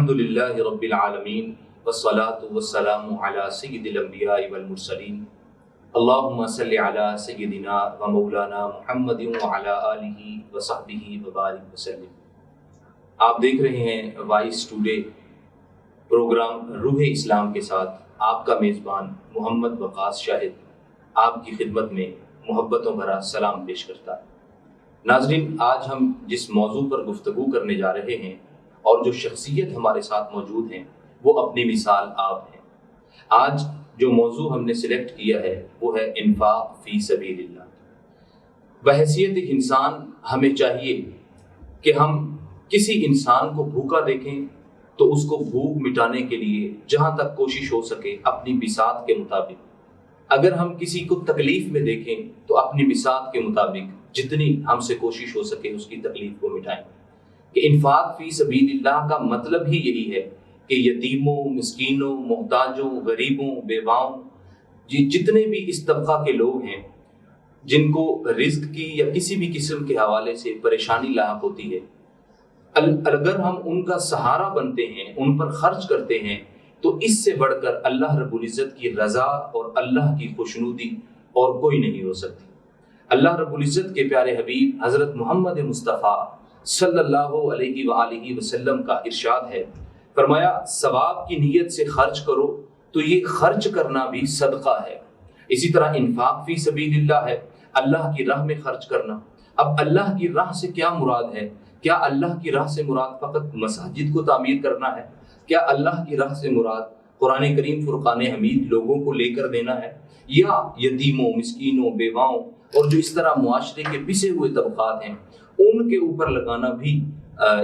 الحمدللہ رب العالمین والصلاة والسلام علی سید الانبیاء والمرسلین اللہم صلی علی سیدنا و مولانا محمد وعلی آلہ وصحبہ وبارک وسلم۔ آپ دیکھ رہے ہیں وائس ٹوڈے پروگرام روح اسلام کے ساتھ آپ کا میزبان محمد وقاص شاہد آپ کی خدمت میں محبتوں بھرا سلام پیش کرتا ہے۔ ناظرین، آج ہم جس موضوع پر گفتگو کرنے جا رہے ہیں اور جو شخصیت ہمارے ساتھ موجود ہیں وہ اپنی مثال آپ ہیں۔ آج جو موضوع ہم نے سلیکٹ کیا ہے وہ ہے انفاق فی سبیل اللہ۔ بحیثیت ایک انسان ہمیں چاہیے کہ ہم کسی انسان کو بھوکا دیکھیں تو اس کو بھوک مٹانے کے لیے جہاں تک کوشش ہو سکے اپنی بساط کے مطابق، اگر ہم کسی کو تکلیف میں دیکھیں تو اپنی بساط کے مطابق جتنی ہم سے کوشش ہو سکے اس کی تکلیف کو مٹائیں۔ کہ انفاق فی سبیل اللہ کا مطلب ہی یہی ہے کہ یتیموں، مسکینوں، محتاجوں، غریبوں، بیواؤں، جتنے بھی اس طبقہ کے لوگ ہیں جن کو رزق کی یا کسی بھی قسم کے حوالے سے پریشانی لاحق ہوتی ہے، اگر ہم ان کا سہارا بنتے ہیں، ان پر خرچ کرتے ہیں، تو اس سے بڑھ کر اللہ رب العزت کی رضا اور اللہ کی خوشنودی اور کوئی نہیں ہو سکتی۔ اللہ رب العزت کے پیارے حبیب حضرت محمد مصطفیٰ صلی اللہ علیہ وآلہ وسلم کا ارشاد ہے، فرمایا ثواب کی نیت سے خرچ کرو تو یہ خرچ کرنا بھی صدقہ ہے۔ اسی طرح انفاق فی سبیل اللہ ہے، اللہ کی راہ میں خرچ کرنا۔ اب اللہ کی راہ سے کیا مراد ہے؟ کیا اللہ کی راہ سے مراد فقط مساجد کو تعمیر کرنا ہے؟ کیا اللہ کی راہ سے مراد قرآن کریم فرقان حمید لوگوں کو لے کر دینا ہے؟ یا یتیموں، مسکینوں، بیواؤں اور جو اس طرح معاشرے کے پسے ہوئے طبقات ہیں ان کے اوپر لگانا بھی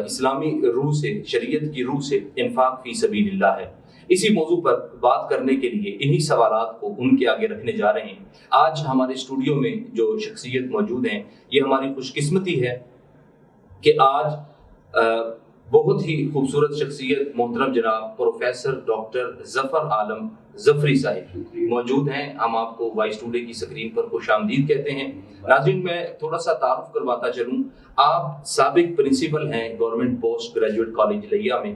اسلامی روح سے، شریعت کی روح سے انفاق فی سبیل اللہ ہے؟ اسی موضوع پر بات کرنے کے لیے انہی سوالات کو ان کے آگے رکھنے جا رہے ہیں۔ آج ہمارے اسٹوڈیو میں جو شخصیت موجود ہیں، یہ ہماری خوش قسمتی ہے کہ آج بہت ہی خوبصورت شخصیت محترم جناب پروفیسر ڈاکٹر ظفر عالم ظفری صاحب موجود ہیں۔ ہم آپ کو وائس ٹوڈے کی سکرین پر خوش آمدید کہتے ہیں۔ ناظرین، میں تھوڑا سا تعارف کرواتا چلوں۔ آپ سابق پرنسپل ہیں گورنمنٹ پوسٹ گریجویٹ کالج لیا میں،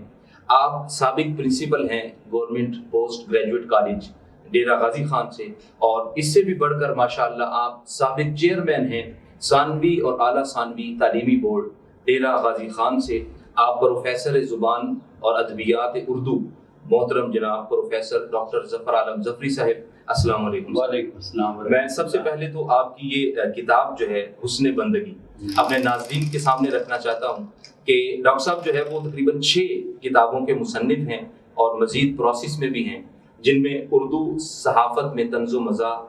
آپ سابق پرنسپل ہیں government post graduate college Dera Ghazi Khan سے، اور اس سے بھی بڑھ کر ماشاءاللہ آپ سابق چیئرمین ہیں ثانوی اور اعلیٰ ثانوی تعلیمی بورڈ ڈیرہ غازی خان سے۔ آپ پروفیسر زبان اور ادبیات اردو محترم جناب پروفیسر ڈاکٹر ظفر عالم ظفری صاحب، السلام علیکم۔ وعلیکم السلام۔ میں سب سے پہلے تو آپ کی یہ کتاب جو ہے حسن بندگی اپنے ناظرین کے سامنے رکھنا چاہتا ہوں کہ ڈاکٹر صاحب جو ہے وہ تقریباً 6 کتابوں کے مصنف ہیں اور مزید پروسیس میں بھی ہیں، جن میں اردو صحافت میں طنز و مزاح،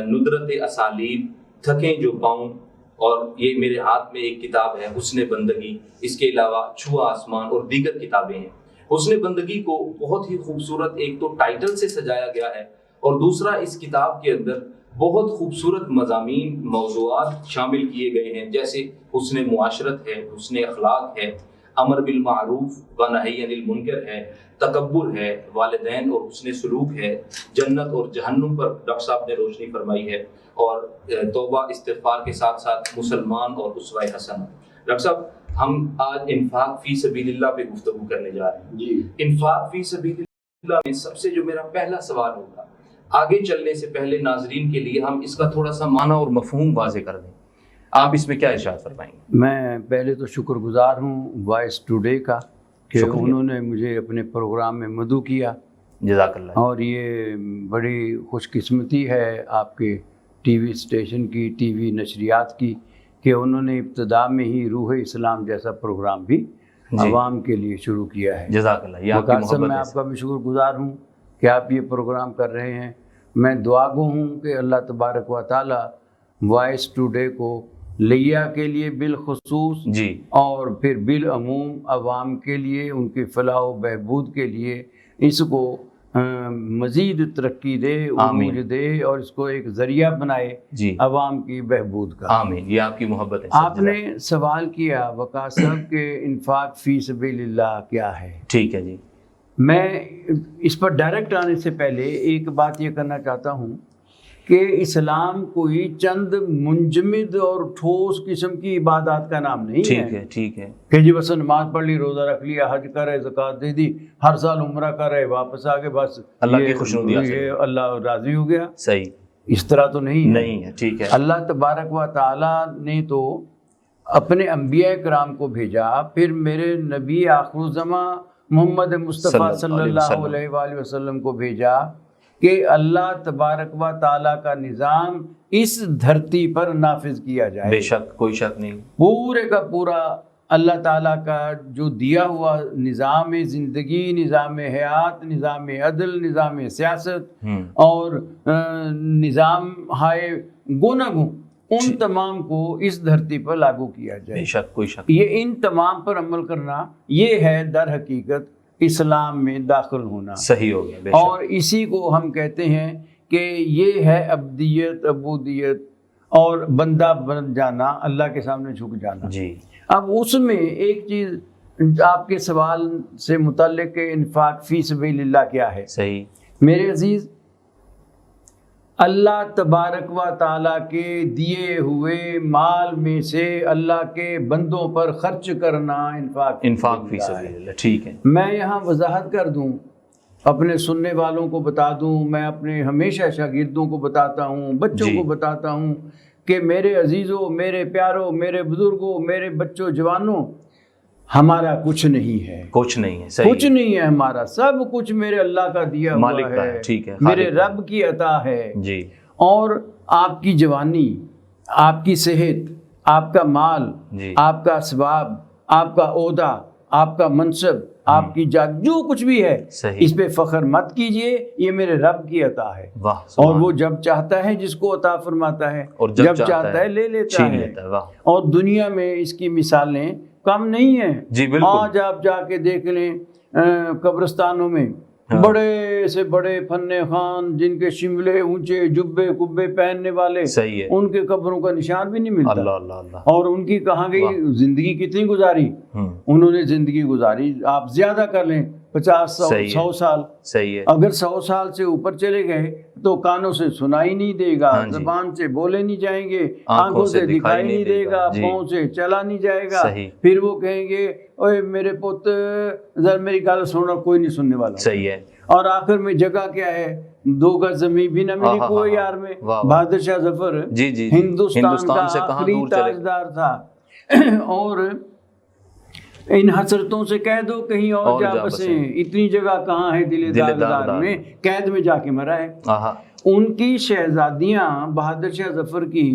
ندرت اسالیب، تھکیں جو پاؤں، اور یہ میرے ہاتھ میں ایک کتاب ہے حسن بندگی، اس کے علاوہ چھوا آسمان اور دیگر کتابیں ہیں۔ حسن بندگی کو بہت ہی خوبصورت ایک تو ٹائٹل سے سجایا گیا ہے، اور دوسرا اس کتاب کے اندر بہت خوبصورت مضامین، موضوعات شامل کیے گئے ہیں، جیسے حسن معاشرت ہے، حسن اخلاق ہے، امر بالمعروف و نہی عن المنکر ہے، تکبر ہے، والدین اور حسن سلوک ہے، جنت اور جہنم پر ڈاکٹر صاحب نے روشنی فرمائی ہے، اور توبہ استغفار کے ساتھ ساتھ مسلمان اور اسوہ حسنہ۔ ڈاکٹر صاحب، ہم آج انفاق فی سبیل اللہ پہ گفتگو کرنے جا رہے ہیں۔ جی، انفاق فی سبیل اللہ میں سب سے جو میرا پہلا سوال ہوگا، آگے چلنے سے پہلے ناظرین کے لیے ہم اس کا تھوڑا سا معنی اور مفہوم واضح کر دیں۔ آپ اس میں کیا ارشاد فرمائیں گے؟ میں پہلے تو شکر گزار ہوں وائس ٹوڈے کا کہ شکریہ۔ انہوں نے مجھے اپنے پروگرام میں مدعو کیا، جزاک اللہ۔ اور یہ بڑی خوش قسمتی ہے آپ کے ٹی وی اسٹیشن کی، ٹی وی نشریات کی، کہ انہوں نے ابتدا میں ہی روح اسلام جیسا پروگرام بھی عوام کے لیے شروع کیا ہے۔ جزاک اللہ، یہ آپ کی مقاصد محبت میں ہے۔ آپ کا بھی شکر گزار ہوں کہ آپ یہ پروگرام کر رہے ہیں۔ میں دعا گو ہوں کہ اللہ تبارک و تعالی وائس ٹوڈے کو لیا کے لیے بالخصوص جی، اور پھر بالعموم عوام کے لیے، ان کی فلاح و بہبود کے لیے اس کو مزید ترقی دے، عروج دے، اور اس کو ایک ذریعہ بنائے جی، عوام کی بہبود کا۔ آمین، یہ آپ کی محبت ہے۔ آپ نے سوال کیا وقاص صاحب کہ انفاق فی سبیل اللہ کیا ہے۔ ٹھیک ہے جی، میں اس پر ڈائریکٹ آنے سے پہلے ایک بات یہ کرنا چاہتا ہوں کہ اسلام کوئی چند منجمد اور ٹھوس قسم کی عبادات کا نام نہیں ہے. ٹھیک ہے کہ جی بس نماز پڑھ لی، روزہ رکھ لیا، حج کرے، زکوٰۃ دے دی، ہر سال عمرہ کرے، واپس آ کے بس اللہ کی خوشنودی حاصل، یہ اللہ راضی ہو گیا. صحیح، اس طرح تو نہیں ہے. ٹھیک ہے. اللہ تبارک و تعالیٰ نے تو اپنے انبیاء کرام کو بھیجا، پھر میرے نبی آخر الزماں محمد مصطفیٰ صلی اللہ علیہ وآلہ وسلم کو بھیجا کہ اللہ تبارک و تعالیٰ کا نظام اس دھرتی پر نافذ کیا جائے. بے شک، کوئی شک نہیں. پورے کا پورا اللہ تعالیٰ کا جو دیا ہوا نظام زندگی، نظام حیات، نظام عدل، نظام سیاست اور نظام ہائے گوناگوں، ان تمام کو اس دھرتی پر لاگو کیا جائے. بے شک، کوئی شک. یہ ان تمام پر عمل کرنا، یہ ہے در حقیقت اسلام میں داخل ہونا. صحیح ہو گیا. اور اسی کو ہم کہتے ہیں کہ یہ ہے عبدیت، عبودیت اور بندہ بن جانا، اللہ کے سامنے جھک جانا. جی. اب اس میں ایک چیز آپ کے سوال سے متعلق کہ انفاق فی سبیل اللہ کیا ہے. صحیح. میرے عزیز، اللہ تبارک و تعالیٰ کے دیے ہوئے مال میں سے اللہ کے بندوں پر خرچ کرنا انفاق فی سبیل اللہ. ٹھیک ہے. میں یہاں وضاحت کر دوں، اپنے سننے والوں کو بتا دوں، میں اپنے ہمیشہ شاگردوں کو بتاتا ہوں، بچوں کو بتاتا ہوں کہ میرے عزیزوں، میرے پیاروں، میرے بزرگوں، میرے بچوں، جوانوں، ہمارا کچھ نہیں ہے. کچھ نہیں ہے. صحیح. کچھ نہیں ہے ہمارا، سب کچھ میرے اللہ کا دیا ہوا مالک کا ہے. ٹھیک ہے. میرے رب کی عطا ہے. جی. اور آپ کی جوانی، آپ کی صحت، آپ کا مال، آپ کا اسباب، آپ کا عہدہ، آپ کا منصب، آپ کی جات، جو کچھ بھی ہے، اس پہ فخر مت کیجئے، یہ میرے رب کی عطا ہے. اور وہ جب چاہتا ہے جس کو عطا فرماتا ہے، اور جب چاہتا ہے لے لیتا ہے. اور دنیا میں اس کی مثالیں کم نہیں ہیں. جی بالکل. آج آپ جا کے دیکھ لیں قبرستانوں میں بڑے سے بڑے فن خان، جن کے شملے اونچے، جبے کبے پہننے والے، ان کے قبروں کا نشان بھی نہیں ملتا. اللہ اللہ اللہ. اور ان کی کہاں گئی زندگی، کتنی گزاری انہوں نے، زندگی گزاری آپ زیادہ کر لیں 50-100 سال. صحیح ہے. اگر 100 سال سے اوپر چلے گئے تو کانوں سے سنائی نہیں دے گا، زبان سے بولے نہیں جائیں گے، آنکھوں سے دکھائی نہیں دے گا، پاؤں سے چلا نہیں جائے گا. پھر وہ کہیں گے اوے میرے پوت ذرا میری گل سننا، کوئی نہیں سننے والا. صحیح ہے. اور آخر میں جگہ کیا ہے؟ 2 گز زمین بھی نہ ملی کوئی یار میں. بہادر شاہ ظفر ہندوستان کا آخری تاجدار تھا. اور ان حسرتوں سے کہہ دو کہیں اور جا بسیں، اتنی جگہ کہاں ہے دل داغدار میں، قید میں جا کے مرا ہے. ان کی شہزادیاں بہادر شاہ ظفر کی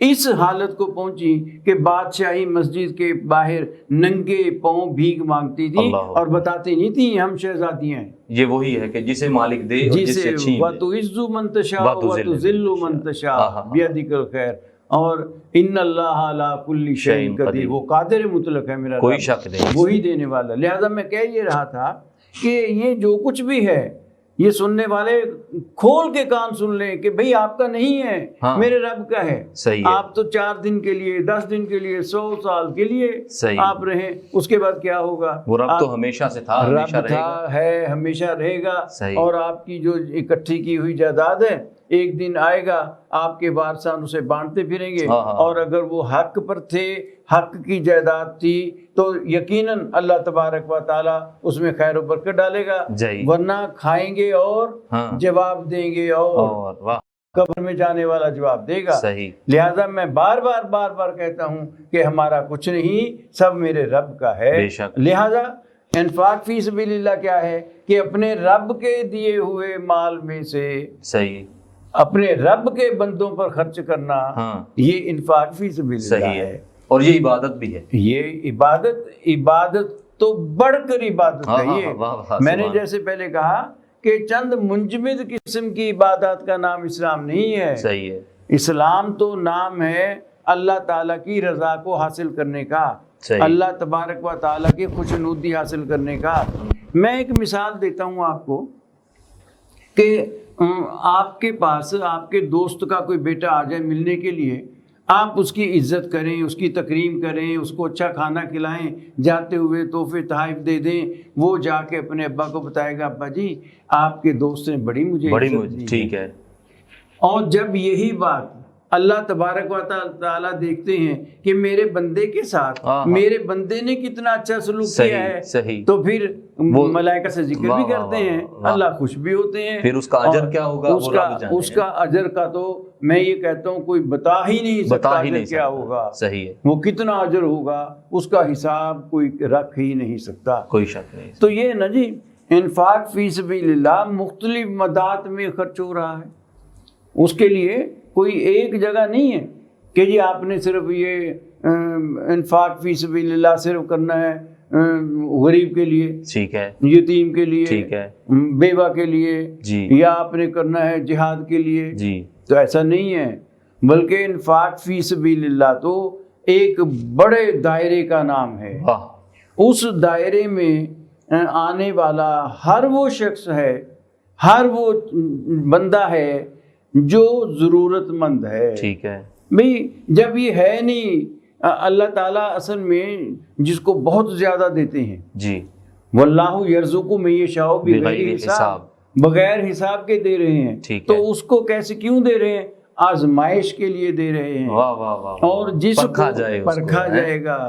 اس حالت کو پہنچی کہ بادشاہی مسجد کے باہر ننگے پاؤں بھیک مانگتی تھی اور بتاتی نہیں تھی ہم شہزادیاں ہیں. یہ وہی ہے کہ جسے مالک دے اور جسے چھین لے. وَتُعِزُّ مَن تَشَاءُ وَتُذِلُّ مَن تَشَاءُ بِيَدِكَ الْخَيْرُ. اور ان اللہ علی کل شیء قدیر، وہ قادر مطلق ہے میرا، کوئی شک نہیں، وہی دینے والا. لہذا میں کہہ یہ رہا تھا کہ یہ جو کچھ بھی ہے، یہ سننے والے کھول کے کان سن لیں کہ بھئی آپ کا نہیں ہے، میرے رب کا ہے. آپ تو 4 دن کے لیے، 10 دن کے لیے، 100 سال کے لیے آپ رہیں، اس کے بعد کیا ہوگا؟ وہ رب تو ہمیشہ سے تھا، ہمیشہ رہے گا، ہے، ہمیشہ رہے گا. اور آپ کی جو اکٹھی کی ہوئی جائیداد ہے، ایک دن آئے گا آپ کے وارثان اسے بانٹتے پھریں گے. اور اگر وہ حق پر تھے، حق کی جائیداد تھی، تو یقیناً اللہ تبارک و تعالیٰ اس میں خیر و برکت ڈالے گا. ورنہ کھائیں گے اور جواب دیں گے، اور قبر میں جانے والا جواب دے گا. لہذا میں بار بار کہتا ہوں کہ ہمارا کچھ نہیں، سب میرے رب کا ہے. لہذا انفاق فی سبیل اللہ کیا ہے کہ اپنے رب کے دیے ہوئے مال میں سے اپنے رب کے بندوں پر خرچ کرنا، یہ انفاق فی سبیل اللہ ہے. اور یہ عبادت بھی ہے. یہ عبادت تو بڑھ کر عبادت ہے. یہ میں نے جیسے پہلے کہا کہ چند منجمد قسم کی عبادات کا نام اسلام نہیں ہے. صحیح ہے. اسلام تو نام ہے اللہ تعالیٰ کی رضا کو حاصل کرنے کا، اللہ تبارک و تعالیٰ کی خوشنودی حاصل کرنے کا. میں ایک مثال دیتا ہوں آپ کو کہ آپ کے پاس آپ کے دوست کا کوئی بیٹا آ جائے ملنے کے لیے، آپ اس کی عزت کریں، اس کی تکریم کریں، اس کو اچھا کھانا کھلائیں، جاتے ہوئے تحفے تحائف دے دیں. وہ جا کے اپنے ابا کو بتائے گا ابا جی آپ کے دوست نے بڑی مجھے عزت دی. ٹھیک ہے. اور جب یہی بات اللہ تبارک و تعالیٰ دیکھتے ہیں کہ میرے بندے کے ساتھ میرے بندے نے کتنا اچھا سلوک کیا ہے، تو پھر ملائکہ سے ذکر بھی کرتے ہیں، اللہ خوش بھی ہوتے ہیں۔ پھر اس کا اجر کیا ہوگا، اس کا اجر کا تو میں یہ کہتا ہوں کوئی بتا ہی نہیں سکتا کیا ہوگا، صحیح ہے، وہ کتنا اجر ہوگا اس کا حساب کوئی رکھ ہی نہیں سکتا، کوئی شک نہیں۔ تو یہ نا جی انفاق فی سبیل اللہ مختلف مدات میں خرچ ہو رہا ہے، اس کے لیے کوئی ایک جگہ نہیں ہے کہ جی آپ نے صرف یہ انفاق فی سبیل اللہ صرف کرنا ہے غریب کے لیے، ٹھیک ہے، یتیم کے لیے، ٹھیک ہے، بیوہ کے لیے، جی، یا آپ نے کرنا ہے جہاد کے لیے، جی، تو ایسا نہیں ہے، بلکہ انفاق فی سبیل اللہ تو ایک بڑے دائرے کا نام ہے۔ اس دائرے میں آنے والا ہر وہ شخص ہے، ہر وہ بندہ ہے جو ضرورت مند ہے، ٹھیک ہے بھئی جب یہ ہے نہیں، اللہ تعالیٰ اصل میں جس کو بہت زیادہ دیتے ہیں، جی، واللہ یرزق من یشاء بغیر حساب، بغیر حساب کے دے رہے ہیں، تو اس کو کیسے کیوں دے رہے ہیں؟ آزمائش کے لیے دے رہے ہیں، واہ واہ واہ، اور جس کو پرکھا جائے گا،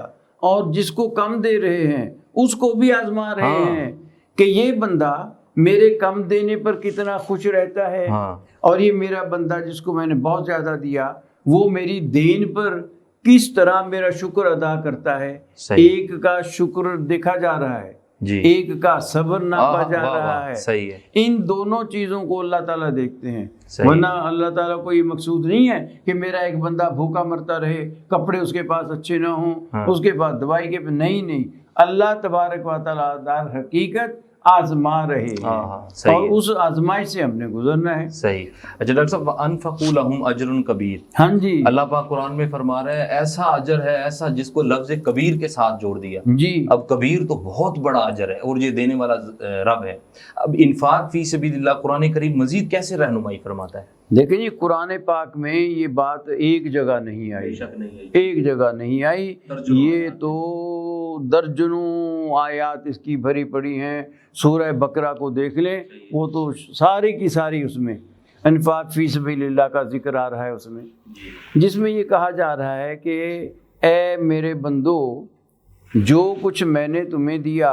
اور جس کو کم دے رہے ہیں اس کو بھی آزما رہے ہیں کہ یہ بندہ میرے کم دینے پر کتنا خوش رہتا ہے، اور یہ میرا بندہ جس کو میں نے بہت زیادہ دیا وہ میری دین پر کس طرح میرا شکر ادا کرتا ہے۔ ایک کا شکر دیکھا جا رہا ہے، ایک کا صبر ناپا جا رہا ہے، صحیح ہے، ان دونوں چیزوں کو اللہ تعالیٰ دیکھتے ہیں، ورنہ اللہ تعالیٰ کو یہ مقصود نہیں ہے کہ میرا ایک بندہ بھوکا مرتا رہے، کپڑے اس کے پاس اچھے نہ ہوں، اس کے پاس دوائی کے نہیں، اللہ تبارک و تعالیٰ در حقیقت آزما رہے ہیں، اور اس آزمائش سے ہم نے گزرنا ہے۔ صحیح۔ اچھا ڈاکٹر صاحب، وَأَنفَقُوا لَهُمْ أَجْرٌ کبیر، ہاں جی، اللہ پاک قرآن میں فرما رہے ہیں ایسا اجر ہے، ایسا جس کو لفظ کبیر کے ساتھ جوڑ دیا، جی، اب کبیر تو بہت بڑا اجر ہے اور یہ دینے والا رب ہے۔ اب انفاق فی سبیل اللہ قرآن کریم مزید کیسے رہنمائی فرماتا ہے؟ دیکھیں جی قرآن پاک میں یہ بات ایک جگہ نہیں آئی، ایک جگہ نہیں آئی، یہ تو درجنوں آیات اس کی بھری پڑی ہیں، سورہ بقرہ کو دیکھ لیں، وہ تو ساری کی ساری اس میں انفاق فی سبیل اللہ کا ذکر آ رہا ہے اس میں، جس میں یہ کہا جا رہا ہے کہ اے میرے بندو، جو کچھ میں نے تمہیں دیا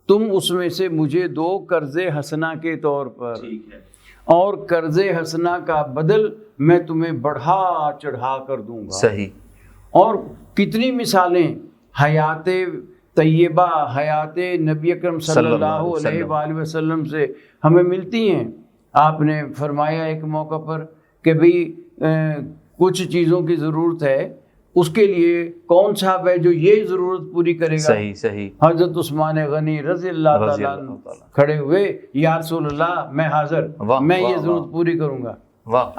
تم اس میں سے مجھے دو قرض حسنہ کے طور پر، اور قرض حسنہ کا بدل میں تمہیں بڑھا چڑھا کر دوں گا۔ صحیح۔ اور کتنی مثالیں حیات طیبہ، حیات نبی اکرم صلی اللہ علیہ وآلہ وسلم سے ہمیں ملتی ہیں۔ آپ نے فرمایا ایک موقع پر کہ بھئی کچھ چیزوں کی ضرورت ہے، اس کے لیے کون صاحب ہے جو یہ ضرورت پوری کرے گا؟ صحیح صحیح۔ حضرت عثمان غنی رضی اللہ تعالیٰ کھڑے ہوئے، یا رسول اللہ میں حاضر، میں یہ ضرورت پوری کروں گا۔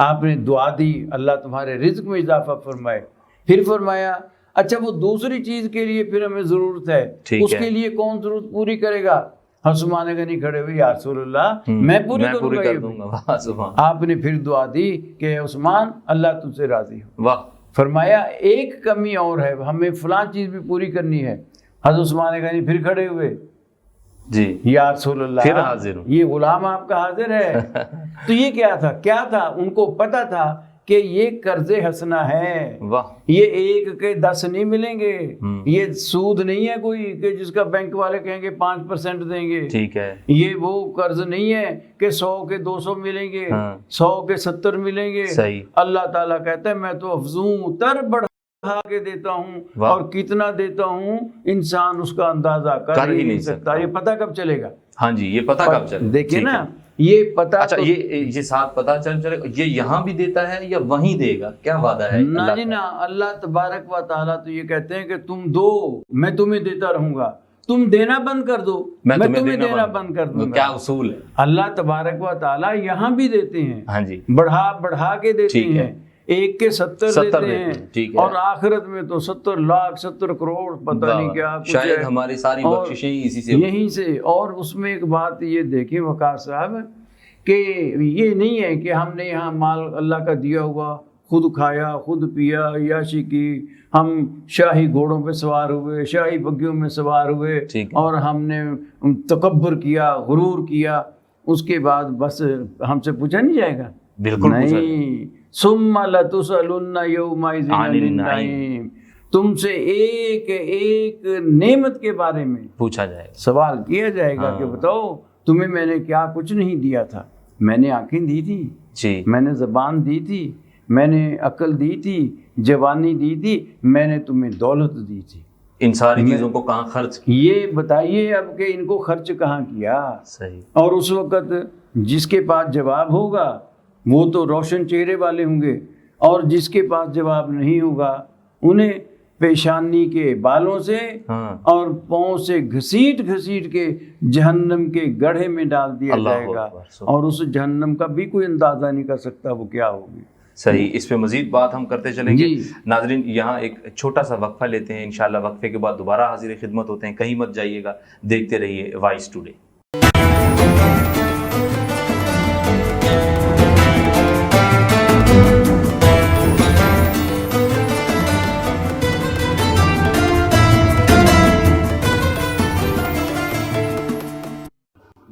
آپ نے دعا دی، اللہ تمہارے رزق میں اضافہ فرمائے۔ پھر فرمایا اچھا وہ دوسری چیز کے لیے پھر ہمیں ضرورت ہے، اس کے لیے کون ضرورت پوری کرے گا؟ عثمان غنی کھڑے ہوئے، یا رسول اللہ میں پوری کر دوں گا۔ آپ نے پھر دعا دی کہ عثمان اللہ تم سے راضی ہو۔ فرمایا ایک کمی اور ہے، ہمیں فلاں چیز بھی پوری کرنی ہے۔ حضرت عثمان غنی پھر کھڑے ہوئے، جی یا رسول اللہ پھر حاضر ہوں، یہ غلام آپ کا حاضر ہے۔ تو یہ کیا تھا؟ ان کو پتا تھا کہ یہ قرض حسنہ ہے، یہ ایک کے 10 نہیں ملیں گے، یہ سود نہیں ہے کوئی کہ جس کا بینک والے کہیں گے 5% دیں گے، ٹھیک ہے، یہ وہ قرض نہیں ہے کہ 100 کے 200 ملیں گے، 100 کے 70 ملیں گے۔ اللہ تعالیٰ کہتا ہے میں تو افزوں تر بڑھا کے دیتا ہوں، اور کتنا دیتا ہوں انسان اس کا اندازہ کر ہی نہیں سکتا۔ یہ پتہ کب چلے گا؟ ہاں جی، یہ پتہ کب چلے گا؟ دیکھیں نا یہ پتہ، اچھا یہ ساتھ پتہ چلے گا یہ یہاں بھی دیتا ہے یا وہیں دے گا؟ کیا وعدہ ہے؟ نہ جی نہ، اللہ تبارک و تعالیٰ تو یہ کہتے ہیں کہ تم دو میں تمہیں دیتا رہوں گا، تم دینا بند کر دو میں تمہیں دینا بند کر دوں گا۔ کیا اصول ہے؟ اللہ تبارک و تعالیٰ یہاں بھی دیتے ہیں، ہاں جی، بڑھا کے دیتے ہیں، ایک کے 70 دیتے ہیں، اور آخرت میں تو 70 لاکھ 70 کروڑ پتہ نہیں کیا کچھ ہے، شاید ہماری ساری بخششیں یہیں سے۔ اور اس میں ایک بات یہ دیکھیں وقار صاحب کہ یہ نہیں ہے کہ ہم نے یہاں مال اللہ کا دیا ہوا خود کھایا خود پیا عیاشی کی، ہم شاہی گھوڑوں پہ سوار ہوئے، شاہی بگیوں میں سوار ہوئے، اور ہم نے تکبر کیا، غرور کیا، اس کے بعد بس ہم سے پوچھا نہیں جائے گا بالکل نہیں، ثم لتسألن یومئذ عن النعیم، تم سے ایک ایک نعمت کے بارے میں پوچھا جائے گا، سوال کیا جائے گا کہ بتاؤ تمہیں میں نے کیا کچھ نہیں دیا تھا؟ میں نے آنکھیں دی تھی جی، میں نے زبان دی تھی، میں نے عقل دی تھی، جوانی دی تھی، میں نے تمہیں دولت دی تھی، ان ساری چیزوں کو کہاں خرچ کیا؟ یہ بتائیے اب کہ ان کو خرچ کہاں کیا؟ صحیح، اور اس وقت جس کے پاس جواب ہوگا وہ تو روشن چہرے والے ہوں گے، اور جس کے پاس جواب نہیں ہوگا انہیں پیشانی کے بالوں سے اور پاؤں سے گھسیٹ گھسیٹ کے جہنم کے گڑھے میں ڈال دیا جائے گا، اور اس جہنم کا بھی کوئی اندازہ نہیں کر سکتا وہ کیا ہوگی۔ صحیح، اس پہ مزید بات ہم کرتے چلیں گے۔ ناظرین یہاں ایک چھوٹا سا وقفہ لیتے ہیں، انشاءاللہ وقفے کے بعد دوبارہ حاضر خدمت ہوتے ہیں، کہیں مت جائیے گا، دیکھتے رہیے وائس ٹوڈے۔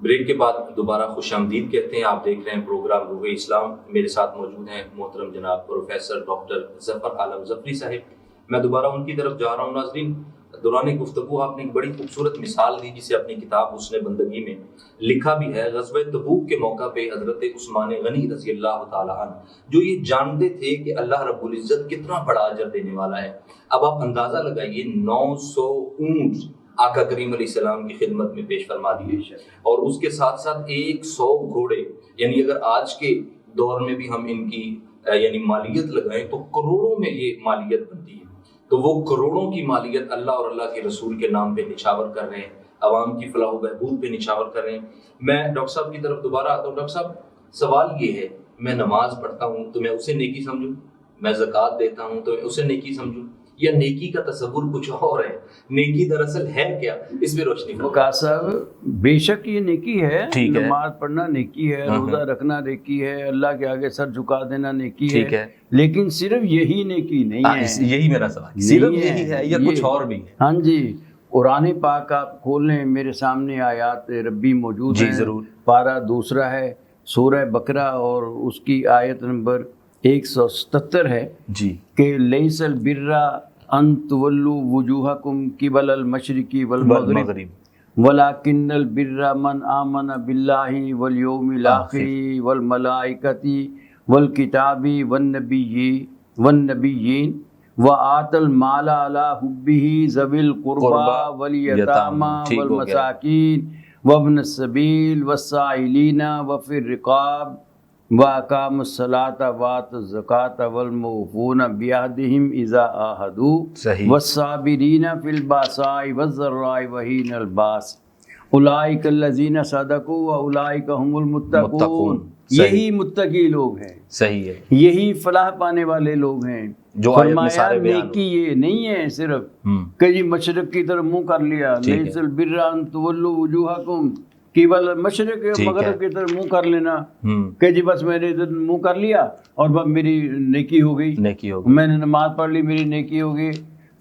بریک کے بعد دوبارہ خوش آمدید کہتے ہیں، آپ دیکھ رہے ہیں پروگرام روح اسلام، میرے ساتھ موجود ہیں محترم جناب پروفیسر ڈاکٹر ظفر عالم ظفری صاحب۔ میں دوبارہ ان کی طرف جا رہا ہوں۔ ناظرین دوران گفتگو آپ نے ایک بڑی خوبصورت مثال دی جسے اپنی کتاب حسن بندگی میں لکھا بھی ہے۔ غزوہ تبوک کے موقع پہ حضرت عثمان غنی رضی اللہ تعالیٰ عنہ جو یہ جانتے تھے کہ اللہ رب العزت کتنا بڑا اجر دینے والا ہے، اب آپ اندازہ لگائیے 900 اونٹ آقا کریم علیہ السلام کی خدمت میں پیش فرما دیے، اور اس کے ساتھ ساتھ 100 گھوڑے، یعنی اگر آج کے دور میں بھی ہم ان کی یعنی مالیت لگائیں تو کروڑوں میں یہ مالیت بنتی ہے۔ تو وہ کروڑوں کی مالیت اللہ اور اللہ کے رسول کے نام پہ نچھاور کر رہے ہیں، عوام کی فلاح و بہبود پہ نچھاور کر رہے ہیں۔ میں ڈاکٹر صاحب کی طرف دوبارہ آتا ہوں۔ ڈاکٹر صاحب سوال یہ ہے، میں نماز پڑھتا ہوں تو میں اسے نیکی سمجھوں، میں زکوٰۃ دیتا ہوں تو میں اسے نیکی سمجھوں، یا نیکی کا تصور کچھ اور ہے؟ نیکی دراصل ہے کیا؟ اس پہ روشنی وقار صاحب، بے شک یہ نیکی ہے، نماز پڑھنا نیکی ہے، روزہ رکھنا نیکی ہے، اللہ کے آگے سر جھکا دینا نیکی ہے، لیکن صرف یہی نیکی نہیں ہے۔ یہی میرا سوال، صرف یہی ہے یا کچھ اور بھی ہے؟ ہاں جی، قرآن پاک آپ کھول لیں، میرے سامنے آیات ربی موجود ہیں، ضرور۔ پارہ دوسرا ہے سورہ بقرہ اور اس کی آیت نمبر 177 ہے جی، کہ لیس البر ان تولوا وجوہکم قبل المشرق والمغرب ولکن البر من آمن باللہ والیوم الآخر والملائکۃ والکتاب والنبیین وآت المال علی حبہ ذوی القربى والیتامى والمساکین وابن السبیل والسائلین وفی الرقاب وَأَقَامُوا الصَّلَاةَ وَآتَوُا الزَّكَاةَ وَالْمُوفُونَ بِعَهْدِهِمْ إِذَا عَاهَدُوا وَالصَّابِرِينَ فِي الْبَأْسَاءِ وَالضَّرَّاءِ وَحِينَ الْبَأْسِ أُولَٰئِكَ الَّذِينَ صَدَقُوا وَأُولَٰئِكَ هُمُ الْمُتَّقُونَ۔ یہی متقی لوگ ہیں، صحیح ہے، یہی فلاح پانے والے لوگ ہیں۔ جو فرمایا نیکی یہ نہیں ہے صرف کہ جی مشرق کی طرف منہ کر لیا، لیس البر ان تولوا وجوہکم قبل مشرق مغرب کی طرف منہ کر لینا کہ جی بس میں نے ادھر منہ کر لیا اور بس میری نیکی ہو گئی، میں نے نماز پڑھ لی میری نیکی ہو گئی۔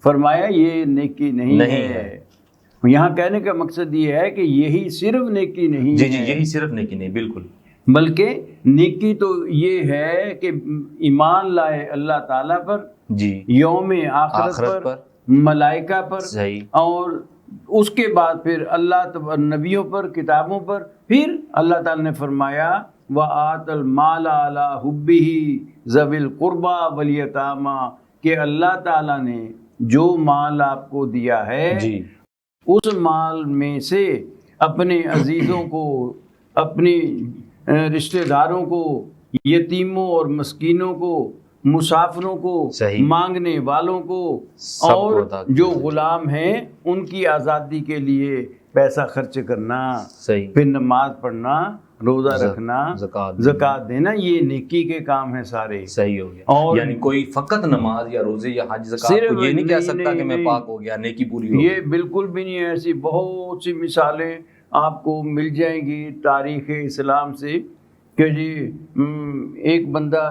فرمایا یہ نیکی نہیں ہے۔ یہاں کہنے کا مقصد یہ ہے کہ یہی صرف نیکی نہیں ہے، جی یہی صرف نیکی نہیں، بالکل، بلکہ نیکی تو یہ ہے کہ ایمان لائے اللہ تعالیٰ پر، جی یوم آخرت پر، ملائکہ پر، اور اس کے بعد پھر اللہ نبیوں پر، کتابوں پر۔ پھر اللہ تعالیٰ نے فرمایا وَآتَ الْمَالَ عَلَىٰ حُبِّهِ ذَوِي الْقُرْبَىٰ وَالْيَتَامَىٰ، کہ اللہ تعالیٰ نے جو مال آپ کو دیا ہے اس مال میں سے اپنے عزیزوں کو، اپنی رشتہ داروں کو، یتیموں اور مسکینوں کو، مسافروں کو، مانگنے والوں کو، اور جو غلام ہیں ان کی آزادی کے لیے پیسہ خرچ کرنا، پھر نماز پڑھنا، روزہ رکھنا، زکوٰۃ دینا، یہ نیکی کے کام ہیں سارے۔ صحیح ہو گیا، اور یعنی کوئی فقط نماز یا روزے یا حج زکوٰۃ کو یہ نہیں کہہ سکتا کہ میں پاک ہو گیا، نیکی پوری ہو گئی۔ یہ بالکل بھی نہیں ہے۔ ایسی بہت سی مثالیں آپ کو مل جائیں گی تاریخ اسلام سے کہ جی ایک بندہ،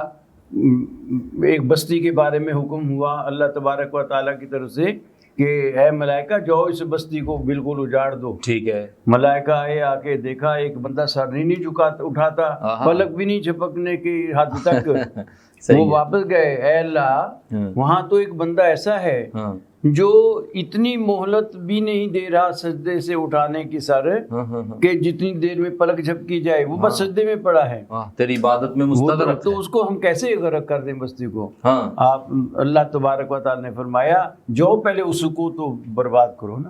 ایک بستی کے بارے میں حکم ہوا اللہ تبارک و تعالیٰ کی طرف سے کہ اے ملائکہ جاؤ اس بستی کو بالکل اجاڑ دو. ٹھیک ہے. ملائکہ آئے، آ کے دیکھا ایک بندہ سر نہیں اٹھاتا، پلک بھی نہیں جھپکنے کی حد تک. وہ واپس گئے، اے اللہ وہاں تو ایک بندہ ایسا ہے جو اتنی مہلت بھی نہیں دے رہا سجدے سے اٹھانے کی سر کہ جتنی دیر میں پلک جھپکی جائے وہ بس سجدے میں پڑا ہے، تیری عبادت میں مستغرق. تو اس کو ہم کیسے غرق کر دیں بستی کو؟ آپ اللہ تبارک و تعالی نے فرمایا جو پہلے اس کو تو برباد کرو نا.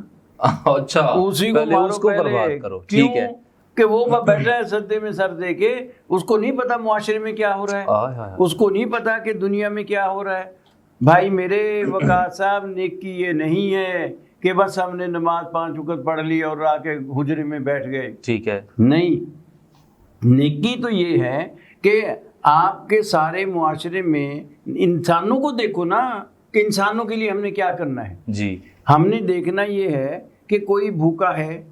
اچھا، اسی کو مارو پہلے. ٹھیک ہے کہ وہ بیٹھا ہے سجدے میں سر دے کے، اس کو نہیں پتا معاشرے میں کیا ہو رہا ہے، اس کو نہیں پتا کہ دنیا میں کیا ہو رہا ہے. بھائی میرے وقار صاحب، نیکی یہ نہیں ہے کہ بس ہم نے نماز 5 وقت پڑھ لی اور آ کے حجرے میں بیٹھ گئے. ٹھیک ہے. نہیں، نیکی تو یہ ہے کہ آپ کے سارے معاشرے میں انسانوں کو دیکھو نا کہ انسانوں کے لیے ہم نے کیا کرنا ہے. جی، ہم نے دیکھنا یہ ہے کہ کوئی بھوکا ہے،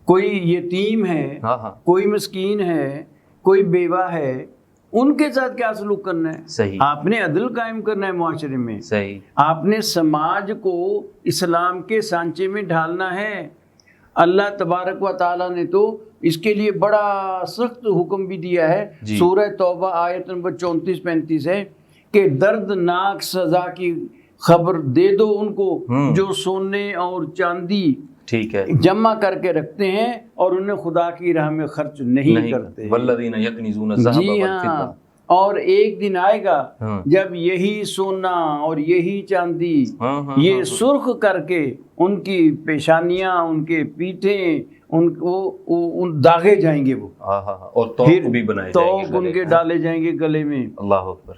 کوئی یتیم ہے، کوئی مسکین ہے، کوئی بیوہ ہے، ان کے ساتھ کیا سلوک کرنا ہے. صحیح. آپ نے عدل قائم کرنا ہے معاشرے میں. صحیح. آپ نے سماج کو اسلام کے سانچے میں ڈھالنا ہے. اللہ تبارک و تعالیٰ نے تو اس کے لیے بڑا سخت حکم بھی دیا ہے. سورہ توبہ آیت نمبر 34-35 ہے کہ دردناک سزا کی خبر دے دو ان کو جو سونے اور چاندی ٹھیک ہے جمع کر کے رکھتے ہیں اور انہیں خدا کی راہ میں خرچ نہیں کرتے. والذین یکنزون الذهب والفضة. اور ایک دن آئے گا جب یہی سونا اور یہی چاندی یہ سرخ کر کے ان کی پیشانیاں، ان کے پیٹھیں، ان داغے جائیں گے وہ، اور توق بھی بنائے جائیں گے، توق ان کے ڈالے جائیں گے گلے میں. اللہ اکبر.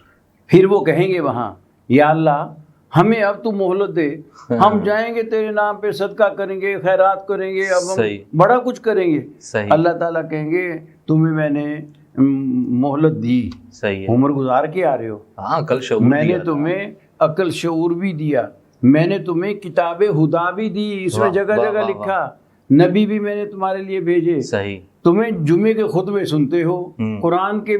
پھر وہ کہیں گے وہاں یا اللہ ہمیں اب تو مہلت دے، ہم جائیں گے تیرے نام پہ صدقہ کریں گے، خیرات کریں گے، اب ہم بڑا کچھ کریں گے. اللہ تعالیٰ کہیں گے تمہیں میں نے مہلت دی، عمر گزار کے آ رہے ہو، میں نے تمہیں عقل شعور بھی دیا، میں نے تمہیں کتاب ہدا بھی دی، اس میں جگہ جگہ لکھا، نبی بھی میں نے تمہارے لیے بھیجے. تمہیں جمعے کے خطبے سنتے ہو، قرآن کے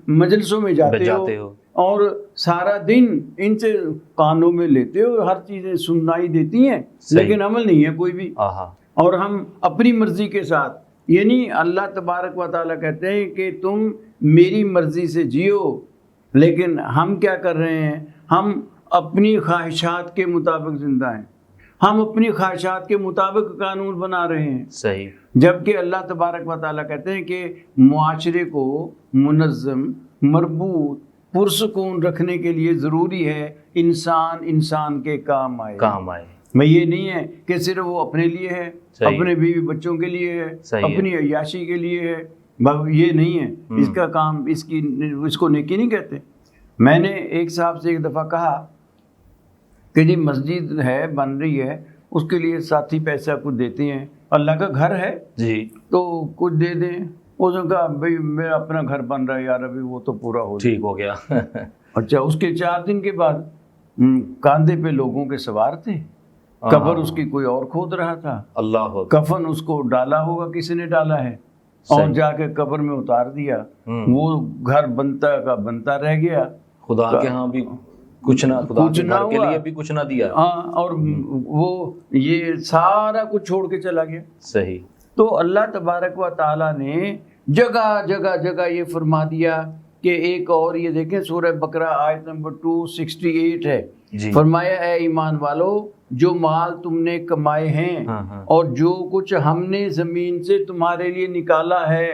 مجلسوں میں جاتے ہو اور سارا دن ان سے کانوں میں لیتے ہو، ہر چیزیں سنائی دیتی ہیں لیکن عمل نہیں ہے کوئی بھی. اور ہم اپنی مرضی کے ساتھ، یعنی اللہ تبارک و تعالیٰ کہتے ہیں کہ تم میری مرضی سے جیو، لیکن ہم کیا کر رہے ہیں؟ ہم اپنی خواہشات کے مطابق زندہ ہیں، ہم اپنی خواہشات کے مطابق قانون بنا رہے ہیں. صحیح. جبکہ اللہ تبارک و تعالیٰ کہتے ہیں کہ معاشرے کو منظم، مربوط، پرسکون رکھنے کے لیے ضروری ہے انسان کے کام آئے. میں یہ نہیں ہے کہ صرف وہ اپنے لیے ہے، اپنے بیوی بچوں کے لیے ہے، اپنی عیاشی کے لیے ہے، یہ نہیں ہے. اس کا کام اس کو نیکی نہیں کہتے. میں نے ایک صاحب سے ایک دفعہ کہا کہ جی مسجد ہے، بن رہی ہے، اس کے لیے ساتھی پیسہ کچھ دیتے ہیں، اللہ کا گھر ہے جی تو کچھ دے دیں. اس نے کہا بھائی میرا اپنا گھر بن رہا ہے یار، ابھی وہ تو پورا ٹھیک ہو گیا. اچھا، اس کے 4 دن کے بعد کاندھے پہ لوگوں کے سوار تھے، قبر اس کی کوئی اور کھود رہا تھا، اللہ کفن اس کو ڈالا ہوگا کسی نے ڈالا ہے اور جا کے قبر میں اتار دیا. وہ گھر بنتا کا بنتا رہ گیا، خدا کے ہاں بھی کچھ نہ کے لیے بھی کچھ نہ دیا. اور وہ یہ سارا کچھ چھوڑ کے چلا گیا. صحیح. تو اللہ تبارک و تعالیٰ نے جگہ جگہ یہ فرما دیا کہ ایک اور یہ دیکھیں سورہ بقرہ آیت نمبر 268 ہے. فرمایا اے ایمان والو، جو مال تم نے کمائے ہیں اور جو کچھ ہم نے زمین سے تمہارے لیے نکالا ہے.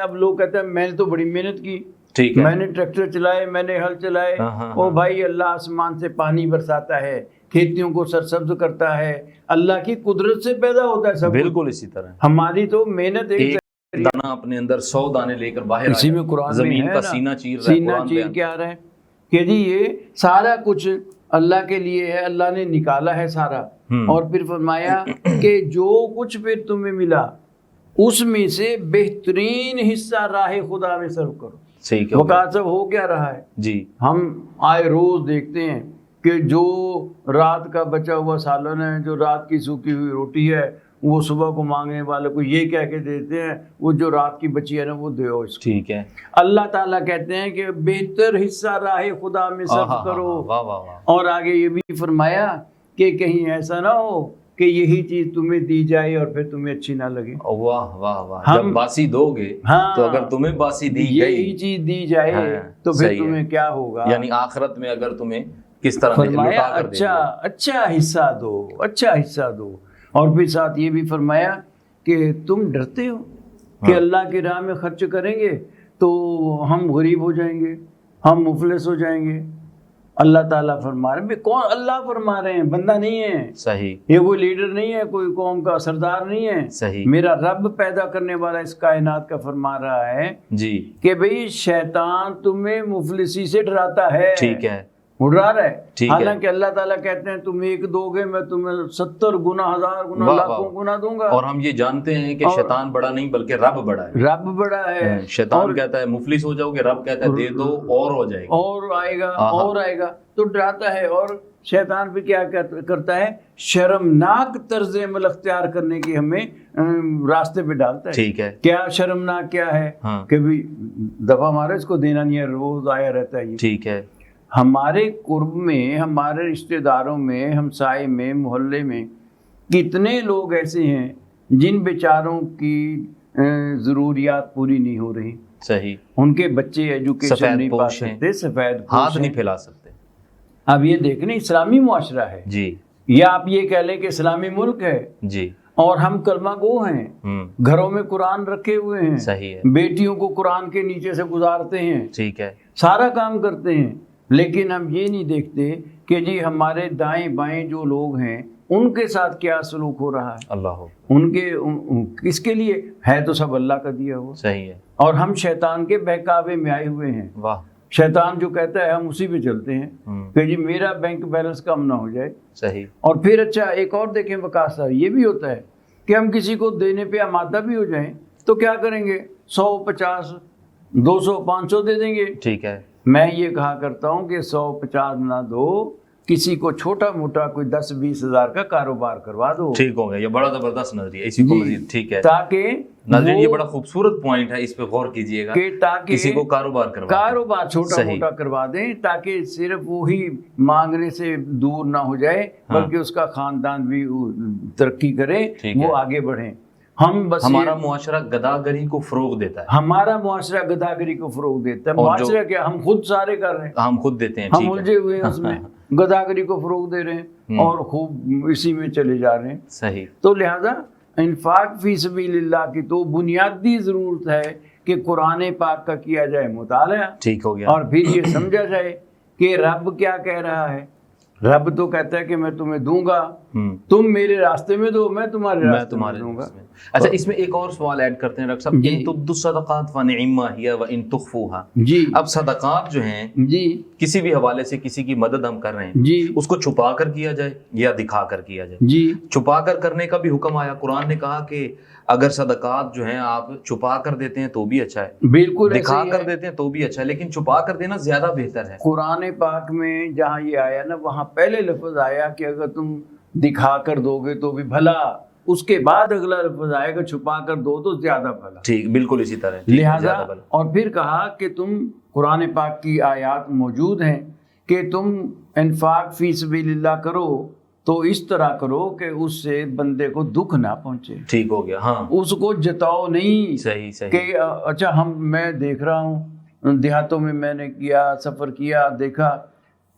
اب لوگ کہتے ہیں میں نے تو بڑی محنت کی، میں نے ٹریکٹر چلائے، میں نے ہل چلائے. او بھائی، اللہ آسمان سے پانی برساتا ہے، کھیتیوں کو سرسبز کرتا ہے، اللہ کی قدرت سے پیدا ہوتا ہے سب. بالکل اسی طرح ہماری تو محنت ایک دانا اپنے اندر 100 دانے لے کر باہر اسی میں قرآن زمین کا سینہ چیر کے آ رہا ہے کہ جی یہ سارا کچھ اللہ کے لیے ہے، اللہ نے نکالا ہے سارا. اور پھر فرمایا کہ جو کچھ پھر تمہیں ملا اس میں سے بہترین حصہ راہ خدا میں صرف کرو. وقت سب ہو کیا رہا ہے جی؟ ہم آئے روز دیکھتے ہیں کہ جو رات کا بچا ہوا سالن ہے، جو رات کی سوکھی ہوئی روٹی ہے، وہ صبح کو مانگنے والے کو یہ کہہ کے دیتے ہیں وہ جو رات کی بچی ہے نا وہ دیو اس کو. ٹھیک ہے. اللہ تعالیٰ کہتے ہیں کہ بہتر حصہ راہ خدا میں صرف کرو. اور آگے یہ بھی فرمایا کہ کہیں ایسا نہ ہو کہ یہی چیز تمہیں دی جائے اور پھر تمہیں اچھی نہ لگے. واہ واہ واہ، جب باسی دو گے تو اگر تمہیں باسی دی گئی، یہی چیز دی جائے تو پھر تمہیں کیا ہوگا. یعنی آخرت میں اگر تمہیں کس طرح فرمایا اچھا حصہ دو، اچھا حصہ دو. اور پھر ساتھ یہ بھی فرمایا کہ تم ڈرتے ہو کہ اللہ کی راہ میں خرچ کریں گے تو ہم غریب ہو جائیں گے، ہم مفلس ہو جائیں گے. اللہ تعالیٰ فرما رہے ہیں، کون اللہ فرما رہے ہیں، بندہ نہیں ہے. صحیح. یہ کوئی لیڈر نہیں ہے، کوئی قوم کا سردار نہیں ہے. صحیح. میرا رب پیدا کرنے والا اس کائنات کا فرما رہا ہے جی کہ بھئی شیطان تمہیں مفلسی سے ڈراتا ہے. ٹھیک ہے، اڑا رہا ہے. حالانکہ اللہ تعالیٰ کہتے ہیں تم ایک دو گے میں تمہیں 70 گنا 1000 گنا لاکھوں گنا دوں گا. اور ہم یہ جانتے ہیں کہ شیطان بڑا نہیں بلکہ رب بڑا ہے. رب بڑا ہے. شیطان کہتا ہے مفلس ہو جاؤ گے، رب کہتا ہے دے دو اور ہو جائے گا، اور آئے گا اور آئے گا. تو ڈراتا ہے. اور شیطان بھی کیا کرتا ہے، شرمناک طرز عمل اختیار کرنے کی ہمیں راستے پہ ڈالتا ہے. ٹھیک ہے. کیا شرمناک کیا ہے کہ بھی دفعہ ہمارا اس کو دینا نہیں ہے، روز آیا رہتا ہے. ٹھیک ہے. ہمارے قرب میں، ہمارے رشتہ داروں میں، ہمسائے میں، محلے میں کتنے لوگ ایسے ہیں جن بیچاروں کی ضروریات پوری نہیں ہو رہی. صحیح. ان کے بچے ایجوکیشن نہیں پا سکتے، سفید ہاتھ نہیں پھیلا سکتے. اب یہ دیکھیں اسلامی معاشرہ ہے جی، یا آپ یہ کہہ لیں کہ اسلامی ملک ہے جی، اور ہم کلمہ گو ہیں، گھروں میں قرآن رکھے ہوئے ہیں. صحیح ہے. بیٹیوں کو قرآن کے نیچے سے گزارتے ہیں. ٹھیک ہے. سارا کام کرتے ہیں. لیکن ہم یہ نہیں دیکھتے کہ جی ہمارے دائیں بائیں جو لوگ ہیں ان کے ساتھ کیا سلوک ہو رہا ہے. اللہ ان کے کس کے لیے ہے تو سب اللہ کا دیا ہوا. صحیح ہے. اور ہم شیطان کے بہکاوے میں آئے ہوئے ہیں. واہ. شیطان جو کہتا ہے ہم اسی پہ چلتے ہیں کہ جی میرا بینک بیلنس کم نہ ہو جائے. صحیح. اور پھر اچھا ایک اور دیکھیں وقاص صاحب، یہ بھی ہوتا ہے کہ ہم کسی کو دینے پہ آمادہ بھی ہو جائیں تو کیا کریں گے، 100 50 200 500 دے دیں گے. ٹھیک ہے. میں یہ کہا کرتا ہوں کہ 100 50 نہ دو، کسی کو چھوٹا موٹا کوئی 10 20 ہزار کا کاروبار کروا دو. ٹھیک ہو گیا. یہ بڑا زبردست نظریہ، اسی کو مزید. ٹھیک ہے. تاکہ ناظرین یہ بڑا خوبصورت پوائنٹ ہے، اس پہ غور کیجئے گا کہ تاکہ کسی کو کاروبار چھوٹا موٹا کروا دیں تاکہ صرف وہی مانگنے سے دور نہ ہو جائے بلکہ اس کا خاندان بھی ترقی کرے، وہ آگے بڑھیں. ہم بس ہمارا معاشرہ گداگری کو فروغ دیتا ہے. ہمارا معاشرہ گداگری کو فروغ دیتا ہے. معاشرہ کیا ہم خود سارے کر رہے ہیں، ہم خود دیتے ہیں. ہم الجھے ہوئے ہیں اس میں، گداگری کو فروغ دے رہے ہیں اور خوب اسی میں چلے جا رہے ہیں. صحیح. تو لہذا انفاق فی سبیل اللہ کی تو بنیادی ضرورت ہے کہ قرآن پاک کا کیا جائے مطالعہ. ٹھیک ہو گیا. اور پھر یہ سمجھا جائے کہ رب کیا کہہ رہا ہے. رب تو کہتا ہے کہ میں تمہیں دوں گا، تم میرے راستے میں دو، میں تمہارے راستے میں دوں گا. اچھا اس میں ایک اور سوال ایڈ کرتے ہیں ڈاکٹر صاحب. ان تبدوا الصدقات فنعما ہی وان تخفوها. جی. اب صدقات جو ہیں جی کسی بھی حوالے سے کسی کی مدد ہم کر رہے ہیں جی، اس کو چھپا کر کیا جائے یا دکھا کر کیا جائے. جی. چھپا کر کرنے کا بھی حکم آیا. قرآن نے کہا کہ اگر صدقات جو ہیں آپ چھپا کر دیتے ہیں تو بھی اچھا ہے، بالکل دکھا کر دیتے ہیں تو بھی اچھا ہے، لیکن چھپا کر دینا زیادہ بہتر ہے. قرآن پاک میں جہاں یہ آیا نا وہاں پہلے لفظ آیا کہ اگر تم دکھا کر دو گے تو بھی بھلا، اس کے بعد اگلا لفظ آئے گا چھپا کر دو تو زیادہ بھلا. ٹھیک، بالکل اسی طرح. لہذا اور پھر کہا کہ تم قرآن پاک کی آیات موجود ہیں کہ تم انفاق فی سبیل اللہ کرو تو اس طرح کرو کہ اس سے بندے کو دکھ نہ پہنچے. ٹھیک ہو گیا. ہاں اس کو جتاؤ نہیں. صحیح صحیح. کہ اچھا میں دیکھ رہا ہوں دیہاتوں میں، میں نے کیا سفر کیا، دیکھا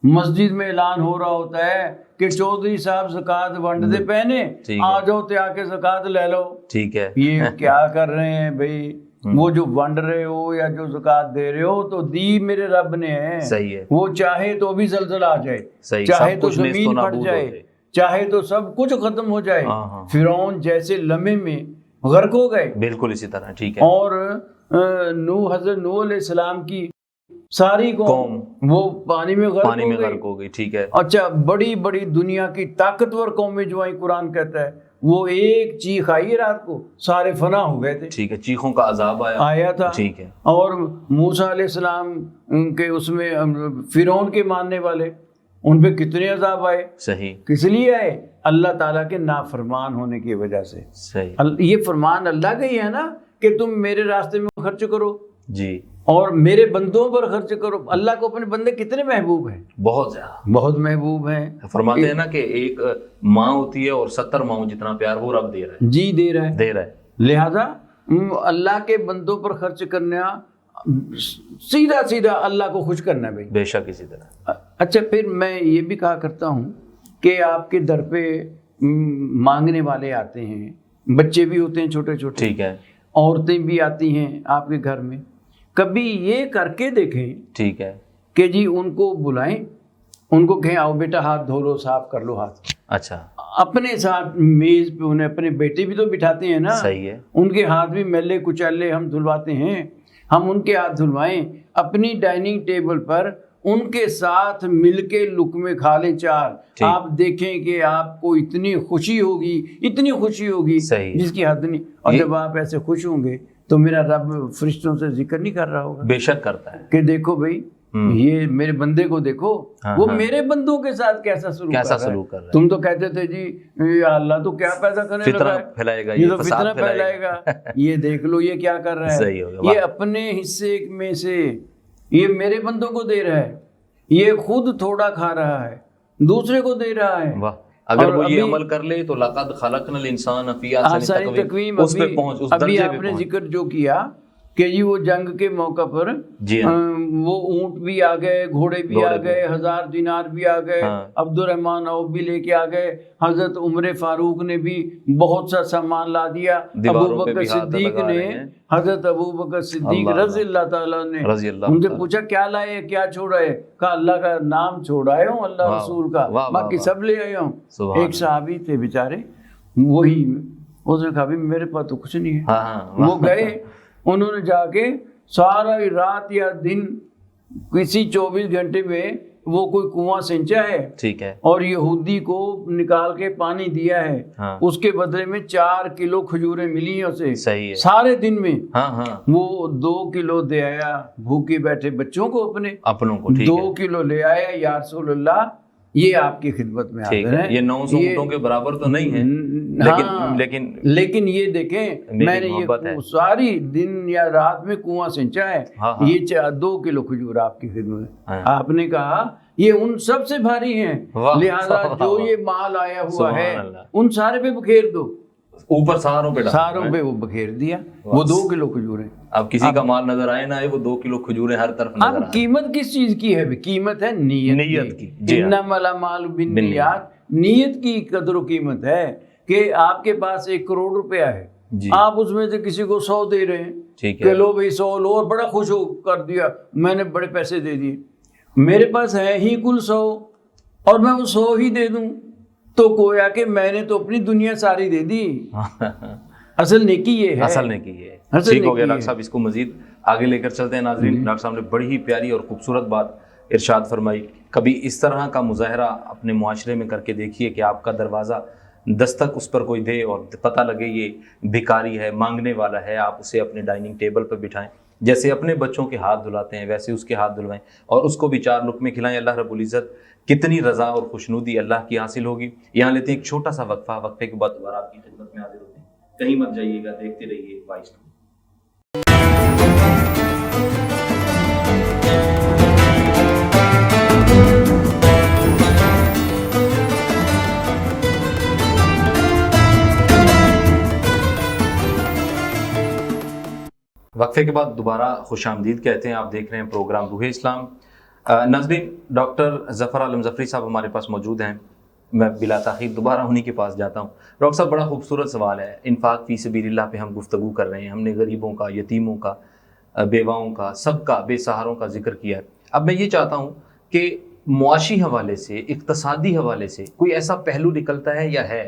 مسجد میں اعلان ہو رہا ہوتا ہے کہ چودھری صاحب زکوٰۃ ونڈ دے پہنے، آ جاؤ تے آ کے زکوٰۃ لے لو. ٹھیک ہے. یہ کیا کر رہے ہیں بھائی؟ وہ جو ونڈ رہے ہو یا جو زکوٰۃ دے رہے ہو تو دی میرے رب نے ہے. صحیح ہے. وہ چاہے تو بھی زلزلہ آ جائے، چاہے تو زمین پھٹ جائے، چاہے تو سب کچھ ختم ہو جائے. فرعون جیسے لمحے میں غرق ہو گئے. بالکل اسی طرح. ٹھیک ہے. اور حضرت نوح علیہ السلام کی ساری قوم وہ پانی میں غرق ہو گئی. ٹھیک ہے. اچھا بڑی بڑی دنیا کی طاقتور قومیں جو آئی، قرآن کہتا ہے وہ ایک چیخ آئی رات کو سارے فنا ہو گئے تھے. ٹھیک ہے. چیخوں کا عذاب آیا تھا. ٹھیک ہے. اور موسیٰ علیہ السلام کے اس میں فرعون کے ماننے والے ان پہ کتنے عذاب آئے. صحیح. کس لیے آئے؟ اللہ تعالیٰ کے نافرمان ہونے کی وجہ سے. صحیح. یہ فرمان اللہ کا ہی ہے نا کہ تم میرے راستے میں خرچ کرو. جی. اور میرے بندوں پر خرچ کرو. اللہ کو اپنے بندے کتنے محبوب ہیں؟ بہت زیادہ، بہت محبوب ہیں. فرماتے ہیں نا کہ ایک ماں ہوتی ہے اور 70 ماؤں جتنا پیار وہ رب دے رہا ہے. جی دے رہا ہے. لہذا اللہ کے بندوں پر خرچ کرنا سیدھا اللہ کو خوش کرنا ہے بھائی. بے شک اسی طرح. اچھا پھر میں یہ بھی کہا کرتا ہوں کہ آپ کے در پہ مانگنے والے آتے ہیں، بچے بھی ہوتے ہیں چھوٹے چھوٹے، ٹھیک ہے، عورتیں بھی آتی ہیں آپ کے گھر میں. کبھی یہ کر کے دیکھیں، ٹھیک ہے، کہ جی ان کو بلائیں، ان کو کہیں آؤ بیٹا ہاتھ دھو لو، صاف کر لو ہاتھ. اچھا، اپنے ساتھ میز پہ انہیں اپنے بیٹے بھی تو بٹھاتے ہیں نا. صحیح ہے. ان کے ہاتھ بھی میلے کچالے ہم دھلواتے ہیں، ہم ان کے ہاتھ دھلوائیں. اپنی ڈائننگ ٹیبل پر ان کے ساتھ مل کے لقمے کھا لیں 4. آپ دیکھیں کہ آپ کو اتنی خوشی ہوگی صحیح، جس کی حد نہیں. اور جب آپ ایسے خوش ہوں گے تو میرا رب فرشتوں سے ذکر نہیں کر رہا ہوگا؟ بے شک کرتا ہے کہ دیکھو بھائی یہ میرے بندے کو دیکھو، وہ میرے بندوں کے ساتھ کیسا سلوک کر رہا ہے. تم تو کہتے تھے جی یا اللہ تو کیا پیدا کرنے لگا ہے، یہ تو فتنہ پھیلائے گا. یہ دیکھ لو یہ کیا کر رہا ہے. یہ اپنے حصے میں سے یہ میرے بندوں کو دے رہا ہے، یہ خود تھوڑا کھا رہا ہے، دوسرے کو دے رہا ہے. اگر وہ یہ عمل کر لے تو لقد خلقنا الانسان فی احسن تقویم، اس پہ پہنچ، اس درجے پہ پہنچ. ابھی آپ نے ذکر جو کیا کہ جی وہ جنگ کے موقع پر وہ اونٹ بھی آ گئے، گھوڑے بھی آ گئے، 1000 دینار بھی آ گئے، عبد الرحمن عوف بھی لے کے آ گئے، حضرت عمر فاروق نے بھی بہت سا سامان لا دیا، ابوبکر صدیق نے، حضرت ابوبکر صدیق رضی اللہ تعالیٰ نے ان سے پوچھا کیا لائے، کیا چھوڑا ہے؟ کہا اللہ کا نام چھوڑائے ہوں، اللہ رسول کا، باقی سب لے آئے ہوں. ایک صحابی تھے بیچارے، وہی اس نے کہا بھی میرے پاس تو کچھ نہیں ہے. وہ گئے، انہوں نے جا کے سارا رات یا دن کسی 24 گھنٹے میں وہ کوئی کنواں سینچا ہے، ٹھیک ہے، اور یہودی کو نکال کے پانی دیا ہے. اس کے بدلے میں 4 کلو کھجوریں ملی ہیں اسے. صحیح ہے. سارے دن میں وہ 2 کلو دے آیا بھوکے بیٹھے بچوں کو اپنوں کو 2 کلو لے آیا. یا رسول اللہ یہ آپ کی خدمت میں حاضر ہیں. یہ 900 اونٹوں کے برابر تو نہیں ہے، لیکن یہ دیکھیں میں نے یہ ساری دن یا رات میں کنواں سینچا ہے، یہ 2 کلو کھجور آپ کی خدمت میں. آپ نے کہا یہ ان سب سے بھاری ہیں، لہذا جو یہ مال آیا ہوا ہے ان سارے پہ بکھیر دو. اوپر ساروں پہ وہ بکھیر دیا. وہ 2 کلو کھجوریں. اب کسی کا مال نظر آئے نہ آئے، وہ 2 کلو کھجوریں ہر طرف نظر آئے. اب قیمت کس چیز کی ہے؟ قیمت ہے نیت کی. انما الاعمال بالنیات. نیت کی قدر و قیمت ہے کہ آپ کے پاس 1 کروڑ روپیہ ہے، آپ اس میں سے کسی کو 100 دے رہے ہیں کہ لو بھائی 100 لو، اور بڑا خوش ہو کر دیا میں نے بڑے پیسے دے دیے. میرے پاس ہے ہی کل 100 اور میں وہ 100 ہی دے دوں تو گویا کہ میں نے تو اپنی دنیا ساری دے دی. اصل نیکی یہ ہے. ٹھیک ہو گیا ڈاکٹر صاحب، اس کو مزید آگے لے کر چلتے ہیں. ناظرین، ڈاکٹر صاحب نے بڑی ہی پیاری اور خوبصورت بات ارشاد فرمائی. کبھی اس طرح کا مظاہرہ اپنے معاشرے میں کر کے دیکھیے کہ آپ کا دروازہ دستک اس پر کوئی دے اور پتہ لگے یہ بھکاری ہے، مانگنے والا ہے، آپ اسے اپنے ڈائننگ ٹیبل پر بٹھائیں. جیسے اپنے بچوں کے ہاتھ دھلاتے ہیں ویسے اس کے ہاتھ دھلوائیں اور اس کو بھی 4 لقمے کھلائیں. اللہ رب العزت کتنی رضا اور خوشنودی اللہ کی حاصل ہوگی. یہاں لیتے ہیں ایک چھوٹا سا وقفہ، وقفے کے بعد دوبارہ آپ کی خدمت میں حاضر ہوتے ہیں. کہیں مت جائیے گا، دیکھتے رہیے وائس. وقفے کے بعد دوبارہ خوش آمدید کہتے ہیں. آپ دیکھ رہے ہیں پروگرام روح اسلام. ناظرین، ڈاکٹر ظفر عالم ظفری صاحب ہمارے پاس موجود ہیں. میں بلا تاخیر دوبارہ انہی کے پاس جاتا ہوں. ڈاکٹر صاحب، بڑا خوبصورت سوال ہے. انفاق فی سبیل اللہ پہ ہم گفتگو کر رہے ہیں. ہم نے غریبوں کا، یتیموں کا، بیواؤں کا، سب کا، بے سہاروں کا ذکر کیا ہے. اب میں یہ چاہتا ہوں کہ معاشی حوالے سے، اقتصادی حوالے سے کوئی ایسا پہلو نکلتا ہے یا ہے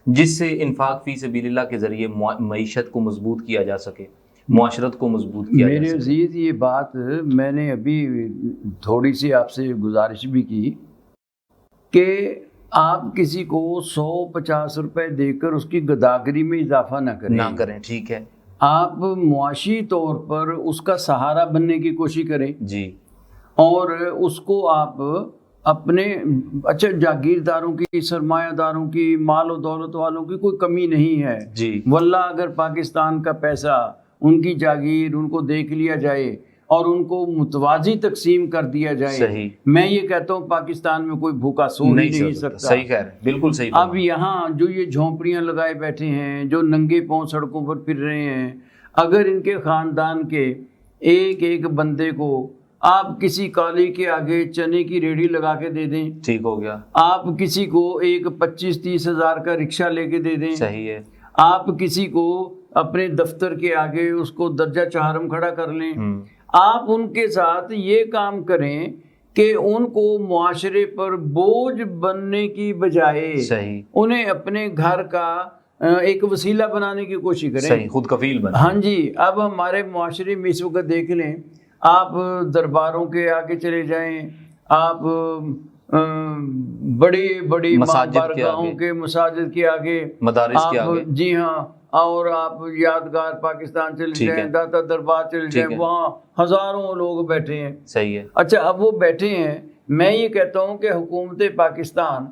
جس سے انفاق فی سبیل اللہ کے ذریعے معیشت کو مضبوط کیا جا سکے، معاشرت کو مضبوط کیا جا سکے؟ میرے عزیز، یہ بات میں نے ابھی تھوڑی سی آپ سے گزارش بھی کی کہ آپ کسی کو 150 روپے دے کر اس کی گداگری میں اضافہ نہ کریں. ٹھیک ہے. آپ معاشی طور پر اس کا سہارا بننے کی کوشش کریں جی، اور اس کو آپ اپنے جاگیرداروں کی، سرمایہ داروں کی، مال و دولت والوں کی کوئی کمی نہیں ہے جی. واللہ اگر پاکستان کا پیسہ، ان کی جاگیر، ان کو دیکھ لیا جائے اور ان کو متوازی تقسیم کر دیا جائے. صحیح. میں یہ کہتا ہوں پاکستان میں کوئی بھوکا سو ہی نہیں سکتا. صحیح کہہ رہے ہیں، بالکل صحیح. اب یہاں جو یہ جھونپڑیاں لگائے بیٹھے ہیں، جو ننگے پاؤں سڑکوں پر پھر رہے ہیں، اگر ان کے خاندان کے ایک ایک بندے کو آپ کسی کالی کے آگے چنے کی ریڑھی لگا کے دے دیں، ٹھیک ہو گیا. آپ کسی کو ایک 25-30 ہزار کا رکشہ لے کے دے دیں، صحیح ہے. آپ کسی کو اپنے دفتر کے آگے اس کو درجہ چہارم کھڑا کر لیں، آپ ان کے ساتھ یہ کام کریں کہ ان کو معاشرے پر بوجھ بننے کی بجائے صحیح انہیں اپنے گھر کا ایک وسیلہ بنانے کی کوشش کریں. صحیح، خود کفیل بنیں. ہاں جی. اب ہمارے معاشرے میں اس وقت دیکھ لیں، آپ درباروں کے آگے چلے جائیں، آپ بڑی بڑی بارگاہوں کے مساجد کے آگے، مدارس کے آگے، جی ہاں، اور آپ یادگار پاکستان چلے جائیں، داتا دربار چلے جائیں، وہاں ہزاروں لوگ بیٹھے ہیں. صحیح ہے. اچھا، اب وہ بیٹھے ہیں. میں یہ کہتا ہوں کہ حکومت پاکستان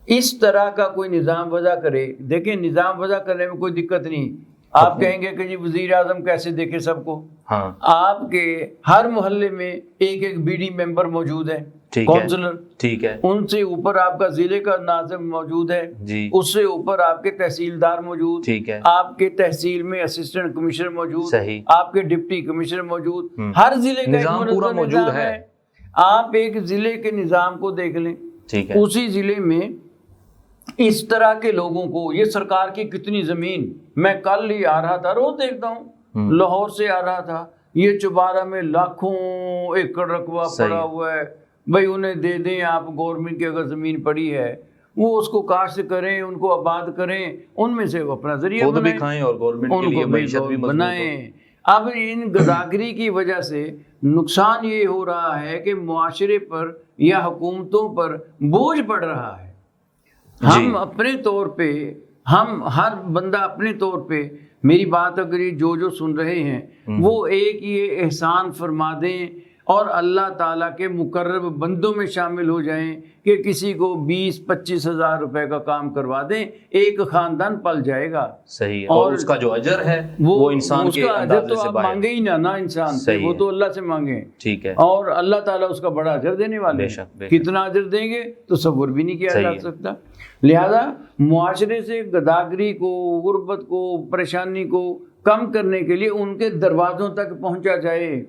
اس طرح کا کوئی نظام وضع کرے. دیکھیں، نظام وضع کرنے میں کوئی دقت نہیں. آپ کہیں گے کہ جی وزیر اعظم کیسے دیکھے سب کو؟ ہاں، آپ کے ہر محلے میں ایک ایک بی ڈی ممبر موجود ہے، کونسلر، ٹھیک ہے. ان سے اوپر آپ کا ضلع کا ناظم موجود ہے، جی. اس سے اوپر آپ کے تحصیلدار موجود، ٹھیک ہے. آپ کے تحصیل میں اسسٹنٹ کمشنر موجود، صحیح. آپ کے ڈپٹی کمشنر موجود. ہر ضلع کا نظام پورا موجود ہے. آپ ایک ضلع کے نظام کو دیکھ لیں، ٹھیک ہے. اسی ضلع میں اس طرح کے لوگوں کو، یہ سرکار کی کتنی زمین، میں کل ہی آ رہا تھا، روز دیکھتا ہوں، لاہور سے آ رہا تھا، یہ چوبارہ میں لاکھوں ایکڑ رقبہ پڑا ہوا ہے. بھائی انہیں دے دیں آپ. گورنمنٹ کی اگر زمین پڑی ہے وہ اس کو کاشت کریں، ان کو آباد کریں، ان میں سے وہ اپنا ذریعہ خود بھی کھائیں اور گورنمنٹ کے لیے معیشت بھی بنائیں. اب ان گداگری کی وجہ سے نقصان یہ ہو رہا ہے کہ معاشرے پر یا حکومتوں پر بوجھ پڑ رہا ہے. ہم اپنے طور پہ، ہم ہر بندہ اپنے طور پہ، میری بات اگر یہ جو سن رہے ہیں وہ ایک یہ احسان فرما دیں اور اللہ تعالیٰ کے مقرب بندوں میں شامل ہو جائیں کہ کسی کو 20-25 ہزار روپے کا کام کروا دیں، ایک خاندان پل جائے گا. صحیح. اور اس کا جو اجر ہے وہ انسان کے اندازے سے باہر. مانگے ہی نہ انسان سے، وہ تو اللہ سے مانگے. ٹھیک ہے. اور اللہ تعالیٰ اس کا بڑا اجر دینے والے ہیں. کتنا اجر دیں گے تصور بھی نہیں کیا جا سکتا. لہذا معاشرے سے گداگری کو، غربت کو، پریشانی کو کم کرنے کے لیے ان کے دروازوں تک پہنچا جائے.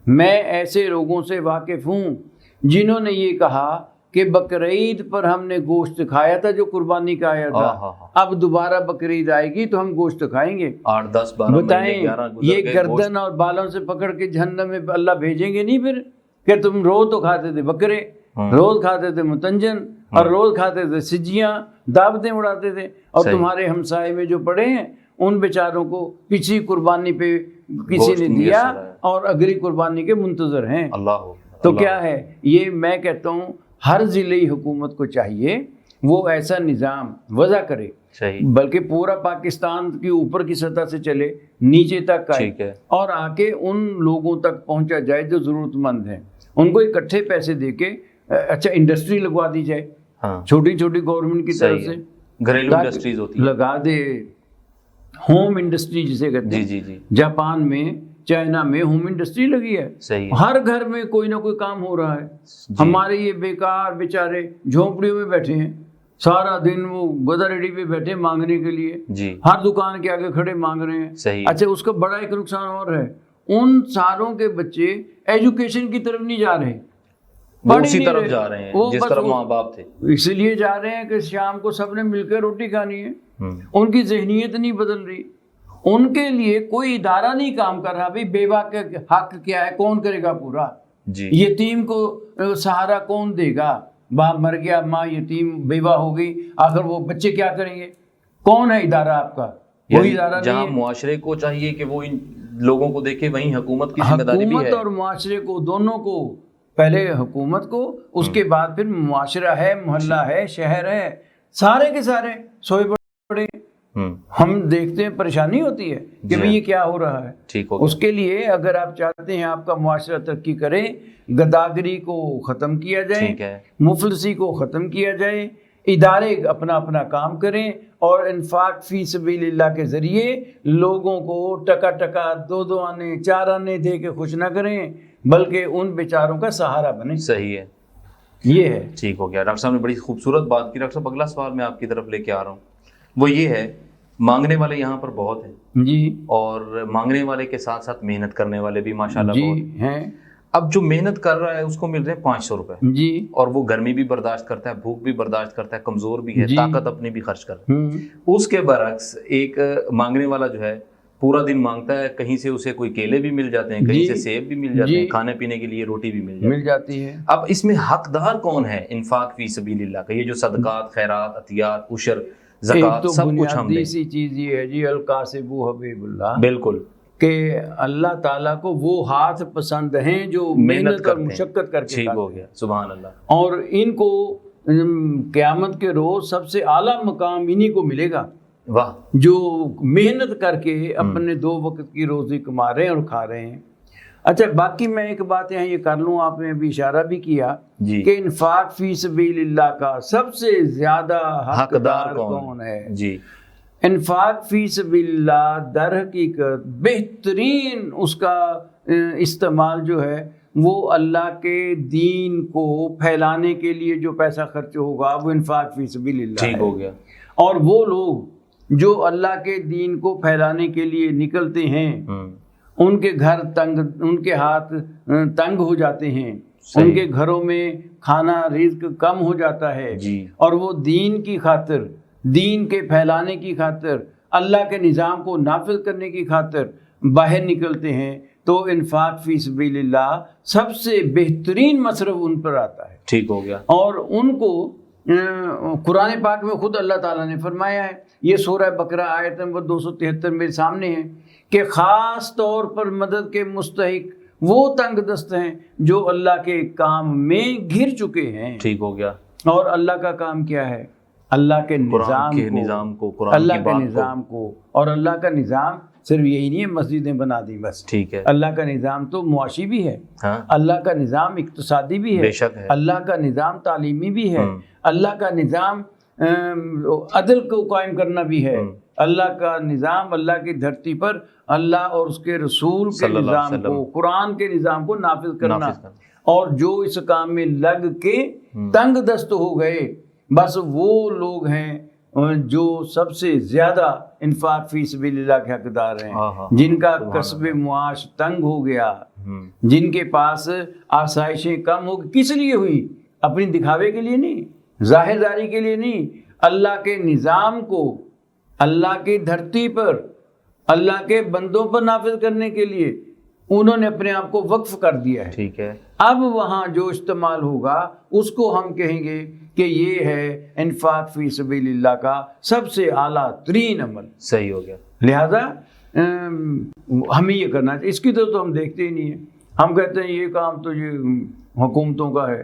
میں ایسے لوگوں سے واقف ہوں جنہوں نے یہ کہا کہ بقرعید پر ہم نے گوشت کھایا تھا جو قربانی کا آیا تھا، اب دوبارہ بقرعید آئے گی تو ہم گوشت کھائیں گے. 8-10-12 بتائیں، یہ گردن اور بالوں سے پکڑ کے جہنم میں اللہ بھیجیں گے نہیں پھر کہ تم روز تو کھاتے تھے بکرے، روز کھاتے تھے متنجن، اور روز کھاتے تھے سجیاں، دعوتیں اڑاتے تھے، اور تمہارے ہمسائے میں جو پڑے ہیں ان بیچاروں کو پچھلی قربانی پہ کسی نے دیا اور اگلی قربانی کے منتظر ہیں. تو کیا ہے یہ؟ میں کہتا ہوں ہر ضلعی حکومت کو چاہیے وہ ایسا نظام وضع کرے، بلکہ پورا پاکستان کی اوپر کی سطح سے چلے، نیچے تک آئے اور آ کے ان لوگوں تک پہنچا جائے جو ضرورت مند ہیں. ان کو اکٹھے پیسے دے کے اچھا انڈسٹری لگوا دی جائے، چھوٹی چھوٹی گورنمنٹ کی طرف سے گھریلو انڈسٹریز ہوتی لگا دے. ہوم انڈسٹری جسے کہتے ہیں، جاپان میں، چائنا میں ہوم انڈسٹری لگی ہے. ہر گھر میں کوئی نہ کوئی کام ہو رہا ہے. ہمارے یہ بیکار بیچارے جھونپڑیوں میں بیٹھے ہیں، سارا دن وہ گدا ریڈی پہ بیٹھے مانگنے کے لیے، ہر دکان کے آگے کھڑے مانگ رہے ہیں. اچھا، اس کا بڑا ایک نقصان اور ہے، ان ساروں کے بچے ایجوکیشن کی طرف نہیں جا رہے، اسی طرف جا رہے ہیں جس طرف ماں باپ تھے. اس لیے جا رہے ہیں کہ شام کو سب نے مل کے روٹی کھانی ہے. ان کی ذہنیت نہیں بدل رہی. ان کے لیے کوئی ادارہ نہیں کام کر رہا. بھائی بیوہ کا حق کیا ہے، کون کرے گا پورا؟ یتیم کو سہارا کون دے گا؟ باپ مر گیا، ماں یتیم بیوہ ہو گئی، آخر وہ بچے کیا کریں گے؟ کون ہے ادارہ آپ کا؟ وہی ادارہ نہیں ہے. جہاں معاشرے کو چاہیے کہ وہ ان لوگوں کو دیکھے، وہیں حکومت کی ذمہ داری بھی ہے. حکومت اور معاشرے کو، دونوں کو، پہلے حکومت کو، اس کے بعد پھر معاشرہ ہے، محلہ ہے، شہر ہے، سارے کے سارے سوئے پڑے. ہم دیکھتے ہیں پریشانی ہوتی ہے کہ بھئی یہ کیا ہو رہا ہے. اس کے لیے اگر آپ چاہتے ہیں آپ کا معاشرہ ترقی کرے، گداگری کو ختم کیا جائے، مفلسی کو ختم کیا جائے، ادارے اپنا اپنا کام کریں اور انفاق فی سبیل اللہ کے ذریعے لوگوں کو ٹکا ٹکا 2 آنے 4 آنے دے کے خوش نہ کریں، بلکہ ان بیچاروں کا سہارا بنیں۔ صحیح ہے، یہ ہے۔ ٹھیک ہو گیا ڈاکٹر صاحب نے بڑی خوبصورت بات کی۔ ڈاکٹر صاحب اگلا سوال میں آپ کی طرف لے کے آ رہا ہوں، وہ یہ ہے مانگنے والے یہاں پر بہت ہیں جی، اور مانگنے والے کے ساتھ ساتھ محنت کرنے والے بھی ماشاءاللہ جی بہت ہیں۔ اب جو محنت کر رہا ہے اس کو مل رہے ہیں 500 روپے، جی، اور وہ گرمی بھی برداشت کرتا ہے، بھوک بھی برداشت کرتا ہے، کمزور بھی ہے، جی، طاقت اپنی بھی خرچ کرتا ہے۔ اس کے برعکس ایک مانگنے والا جو ہے پورا دن مانگتا ہے، کہیں سے اسے کوئی کیلے بھی مل جاتے ہیں، کہیں سے سیب بھی مل جاتے ہیں، کھانے پینے کے لیے روٹی بھی مل جاتی ہے۔ اب اس میں حقدار کون ہے انفاق فی سبیل اللہ کا؟ یہ جو صدقات، خیرات، عطیات، عشر، زکوٰۃ، سب کچھ ہم دیں۔ بنیادی سی چیز یہ ہے جی، القاسب حبیب اللہ، بالکل، کہ اللہ تعالیٰ کو وہ ہاتھ پسند ہیں جو محنت اور مشقت کر کے ٹھیک ہو گیا، سبحان اللہ، اور ان کو قیامت کے روز سب سے اعلیٰ مقام انہی کو ملے گا، واہ، جو محنت کر کے اپنے 2 وقت کی روزی کما رہے ہیں اور کھا رہے ہیں۔ اچھا، باقی میں ایک بات یہاں یہ کر لوں، آپ نے ابھی اشارہ بھی کیا کہ انفاق فی سبیل اللہ کا سب سے زیادہ حقدار کون ہے؟ جی، انفاق فی سبیل اللہ در حقیقت بہترین اس کا استعمال جو ہے وہ اللہ کے دین کو پھیلانے کے لیے جو پیسہ خرچ ہوگا وہ انفاق فی سبیل اللہ ٹھیک ہو گیا۔ اور وہ لوگ جو اللہ کے دین کو پھیلانے کے لیے نکلتے ہیں ان کے گھر تنگ، ان کے ہاتھ تنگ ہو جاتے ہیں، ان کے گھروں میں کھانا رزق کم ہو جاتا ہے، اور وہ دین کی خاطر، دین کے پھیلانے کی خاطر، اللہ کے نظام کو نافذ کرنے کی خاطر باہر نکلتے ہیں، تو انفاق فی سبیل اللہ سب سے بہترین مصرف ان پر آتا ہے۔ ٹھیک ہو گیا۔ اور ان کو قرآن پاک میں خود اللہ تعالیٰ نے فرمایا ہے، یہ سورہ بقرہ آیت نمبر 273 میرے سامنے ہے، کہ خاص طور پر مدد کے مستحق وہ تنگ دست ہیں جو اللہ کے کام میں گھر چکے ہیں۔ ٹھیک ہو گیا۔ اور اللہ کا کام کیا ہے؟ اللہ کے نظام کو، اللہ کے نظام کو، اور اللہ کا نظام صرف یہی نہیں ہے مسجدیں بنا دی بس، ٹھیک ہے، اللہ کا نظام تو معاشی بھی ہے، اللہ کا نظام اقتصادی بھی ہے، بے شک ہے، اللہ کا نظام تعلیمی بھی ہے، اللہ کا نظام عدل کو قائم کرنا بھی ہے، اللہ کا نظام اللہ کی دھرتی پر اللہ اور اس کے رسول کے نظام کو، قرآن کے نظام کو نافذ کرنا۔ اور جو اس کام میں لگ کے تنگ دست ہو گئے، بس وہ لوگ ہیں جو سب سے زیادہ انفاق فی سبیل اللہ کے حقدار ہیں، جن کا کسب معاش تنگ ہو گیا، جن کے پاس آسائشیں کم ہو گئی۔ کس لیے ہوئی؟ اپنی دکھاوے کے لیے نہیں، ظاہر داری کے لیے نہیں، اللہ کے نظام کو اللہ کی دھرتی پر اللہ کے بندوں پر نافذ کرنے کے لیے انہوں نے اپنے آپ کو وقف کر دیا ہے۔ ٹھیک ہے۔ اب وہاں جو استعمال ہوگا اس کو ہم کہیں گے کہ یہ ہے انفاق فی سبیل اللہ کا سب سے اعلیٰ ترین عمل۔ صحیح ہو گیا۔ لہذا ہمیں یہ کرنا چاہیے۔ اس کی تو ہم دیکھتے ہی نہیں ہیں، ہم کہتے ہیں یہ کام تو یہ حکومتوں کا ہے،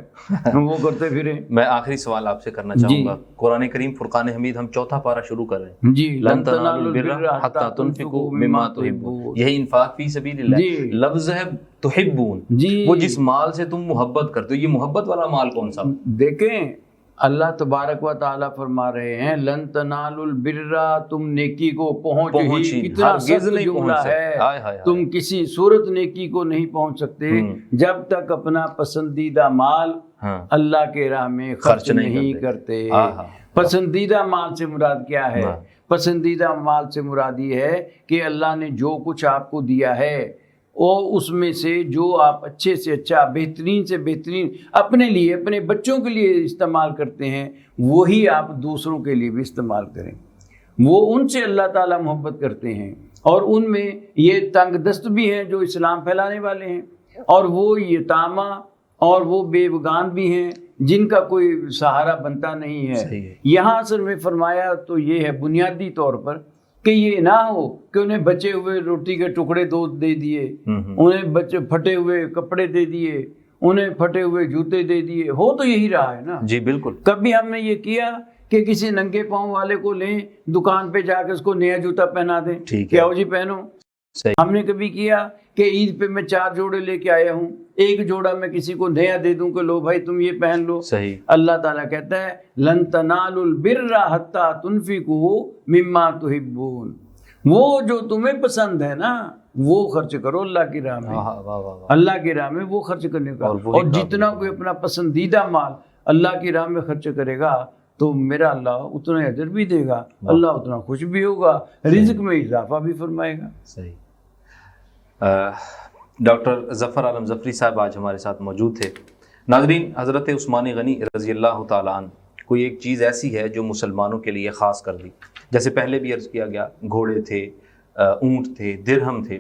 وہ کرتے پھریں۔ میں آخری سوال آپ سے کرنا چاہوں گا، قرآن کریم فرقان حمید ہم 4تھا پارہ شروع کر رہے ہیں، جی، لن تنالوا البر حتی تنفقوا مما تحبون، یہی انفاق فی سبیل اللہ۔ لفظ ہے تحبون، وہ جس مال سے تم محبت کرتے ہو، یہ محبت والا مال کون سا؟ دیکھیں اللہ تبارک و تعالیٰ فرما رہے ہیں لن تنالوا البر، تم نیکی کو پہنچ ہی، کتنا سخت جملہ ہے، تم کسی صورت نیکی کو نہیں پہنچ سکتے جب تک اپنا پسندیدہ مال اللہ کے راہ میں خرچ نہیں کرتے۔ پسندیدہ مال سے مراد کیا ہے؟ پسندیدہ مال سے مراد یہ ہے کہ اللہ نے جو کچھ آپ کو دیا ہے اور اس میں سے جو آپ اچھے سے اچھا، بہترین سے بہترین اپنے لیے، اپنے بچوں کے لیے استعمال کرتے ہیں، وہی آپ دوسروں کے لیے بھی استعمال کریں۔ وہ ان سے اللہ تعالیٰ محبت کرتے ہیں، اور ان میں یہ تنگ دست بھی ہیں جو اسلام پھیلانے والے ہیں، اور وہ یتامہ اور وہ بیوگان بھی ہیں جن کا کوئی سہارا بنتا نہیں ہے۔ یہاں اصل میں فرمایا تو یہ ہے بنیادی طور پر کہ یہ نہ ہو کہ انہیں بچے ہوئے روٹی کے ٹکڑے دے دیے، انہیں پھٹے ہوئے کپڑے دے دیے، انہیں پھٹے ہوئے جوتے دے دیے، ہو تو یہی رہا ہے نا۔ جی بالکل۔ کبھی ہم نے یہ کیا کہ کسی ننگے پاؤں والے کو لیں، دکان پہ جا کے اس کو نیا جوتا پہنا دیں کہ آؤ جی پہنو۔ ہم نے کبھی کیا کہ عید پہ میں 4 جوڑے لے کے آیا ہوں، ایک جوڑا میں کسی کو نیا دے دوں کہ لو بھائی تم یہ پہن لو. صحیح. اللہ تعالیٰ کہتا ہے لن تنالوا البر حتی تنفقوا مما تحبون، وہ جو تمہیں پسند ہے نا وہ خرچ کرو اللہ کی راہ میں. اللہ کی راہ میں وہ خرچ کرنے کا. اور جتنا کوئی اپنا پسندیدہ مال اللہ کی راہ میں خرچ کرے گا تو میرا اللہ اتنا اجر بھی دے گا، اللہ اتنا خوش بھی ہوگا، رزق میں اضافہ بھی فرمائے گا. صحیح. ڈاکٹر ظفر عالم ظفری صاحب آج ہمارے ساتھ موجود تھے. ناظرین، حضرت عثمان غنی رضی اللہ تعالیٰ عنہ کوئی ایک چیز ایسی ہے جو مسلمانوں کے لیے خاص کر دی. جیسے پہلے بھی عرض کیا گیا، گھوڑے تھے، اونٹ تھے، درہم تھے.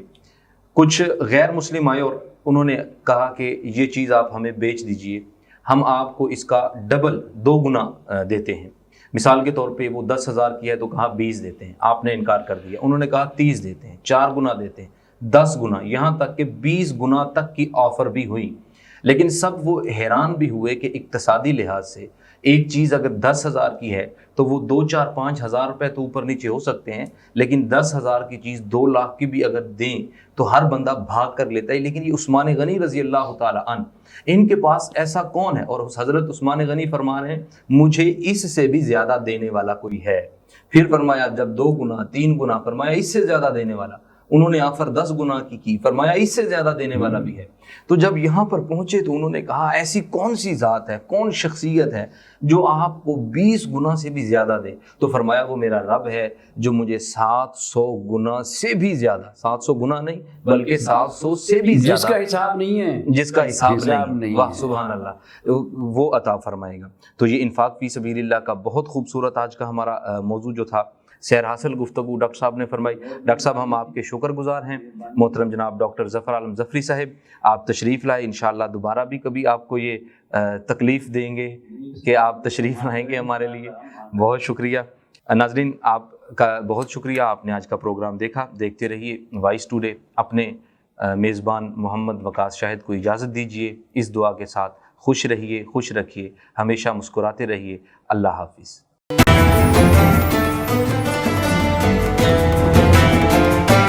کچھ غیر مسلم آئے اور انہوں نے کہا کہ یہ چیز آپ ہمیں بیچ دیجئے، ہم آپ کو اس کا ڈبل 2 گنا دیتے ہیں. مثال کے طور پہ وہ 10,000 کی ہے تو کہا 20 دیتے ہیں، آپ نے انکار کر دیا. انہوں نے کہا 30 دیتے ہیں، 4 گنا دیتے ہیں، 10 گنا، یہاں تک کہ 20 گنا تک کی آفر بھی ہوئی. لیکن سب وہ حیران بھی ہوئے کہ اقتصادی لحاظ سے ایک چیز اگر 10,000 کی ہے تو وہ 2, 4, 5 ہزار روپے تو اوپر نیچے ہو سکتے ہیں، لیکن 10,000 کی چیز 2 لاکھ کی بھی اگر دیں تو ہر بندہ بھاگ کر لیتا ہے. لیکن یہ عثمان غنی رضی اللہ تعالیٰ عنہ، ان کے پاس ایسا کون ہے؟ اور حضرت عثمان غنی فرما رہے ہیں مجھے اس سے بھی زیادہ دینے والا کوئی ہے. پھر فرمایا جب 2 گنا 3 گنا، فرمایا اس سے زیادہ دینے والا. انہوں نے آفر 10 گنا کی، فرمایا اس سے زیادہ دینے والا بھی ہے. تو جب یہاں پر پہنچے تو انہوں نے کہا ایسی کون سی ذات ہے، کون شخصیت ہے جو آپ کو 20 گنا سے بھی زیادہ دے؟ تو فرمایا وہ میرا رب ہے جو مجھے 700 گنا سے بھی زیادہ، 700 گنا نہیں بلکہ 700 سے بھی زیادہ، جس کا حساب نہیں ہے، جس کا حساب نہیں، واہ ہے. سبحان اللہ، وہ عطا فرمائے گا. تو یہ انفاق فی سبیل اللہ کا بہت خوبصورت آج کا ہمارا موضوع جو تھا، سیر حاصل گفتگو ڈاکٹر صاحب نے فرمائی. ڈاکٹر صاحب ہم آپ کے شکر گزار ہیں. محترم جناب ڈاکٹر ظفر عالم ظفری صاحب، آپ تشریف لائے، انشاءاللہ دوبارہ بھی کبھی آپ کو یہ تکلیف دیں گے کہ آپ تشریف لائیں گے ہمارے لیے. بہت شکریہ. ناظرین، آپ کا بہت شکریہ، آپ نے آج کا پروگرام دیکھا. دیکھتے رہیے وائس ٹوڈے. اپنے میزبان محمد وقاص شاہد کو اجازت دیجیے اس دعا کے ساتھ، خوش رہیے، خوش رکھیے، ہمیشہ مسکراتے رہیے. اللہ حافظ.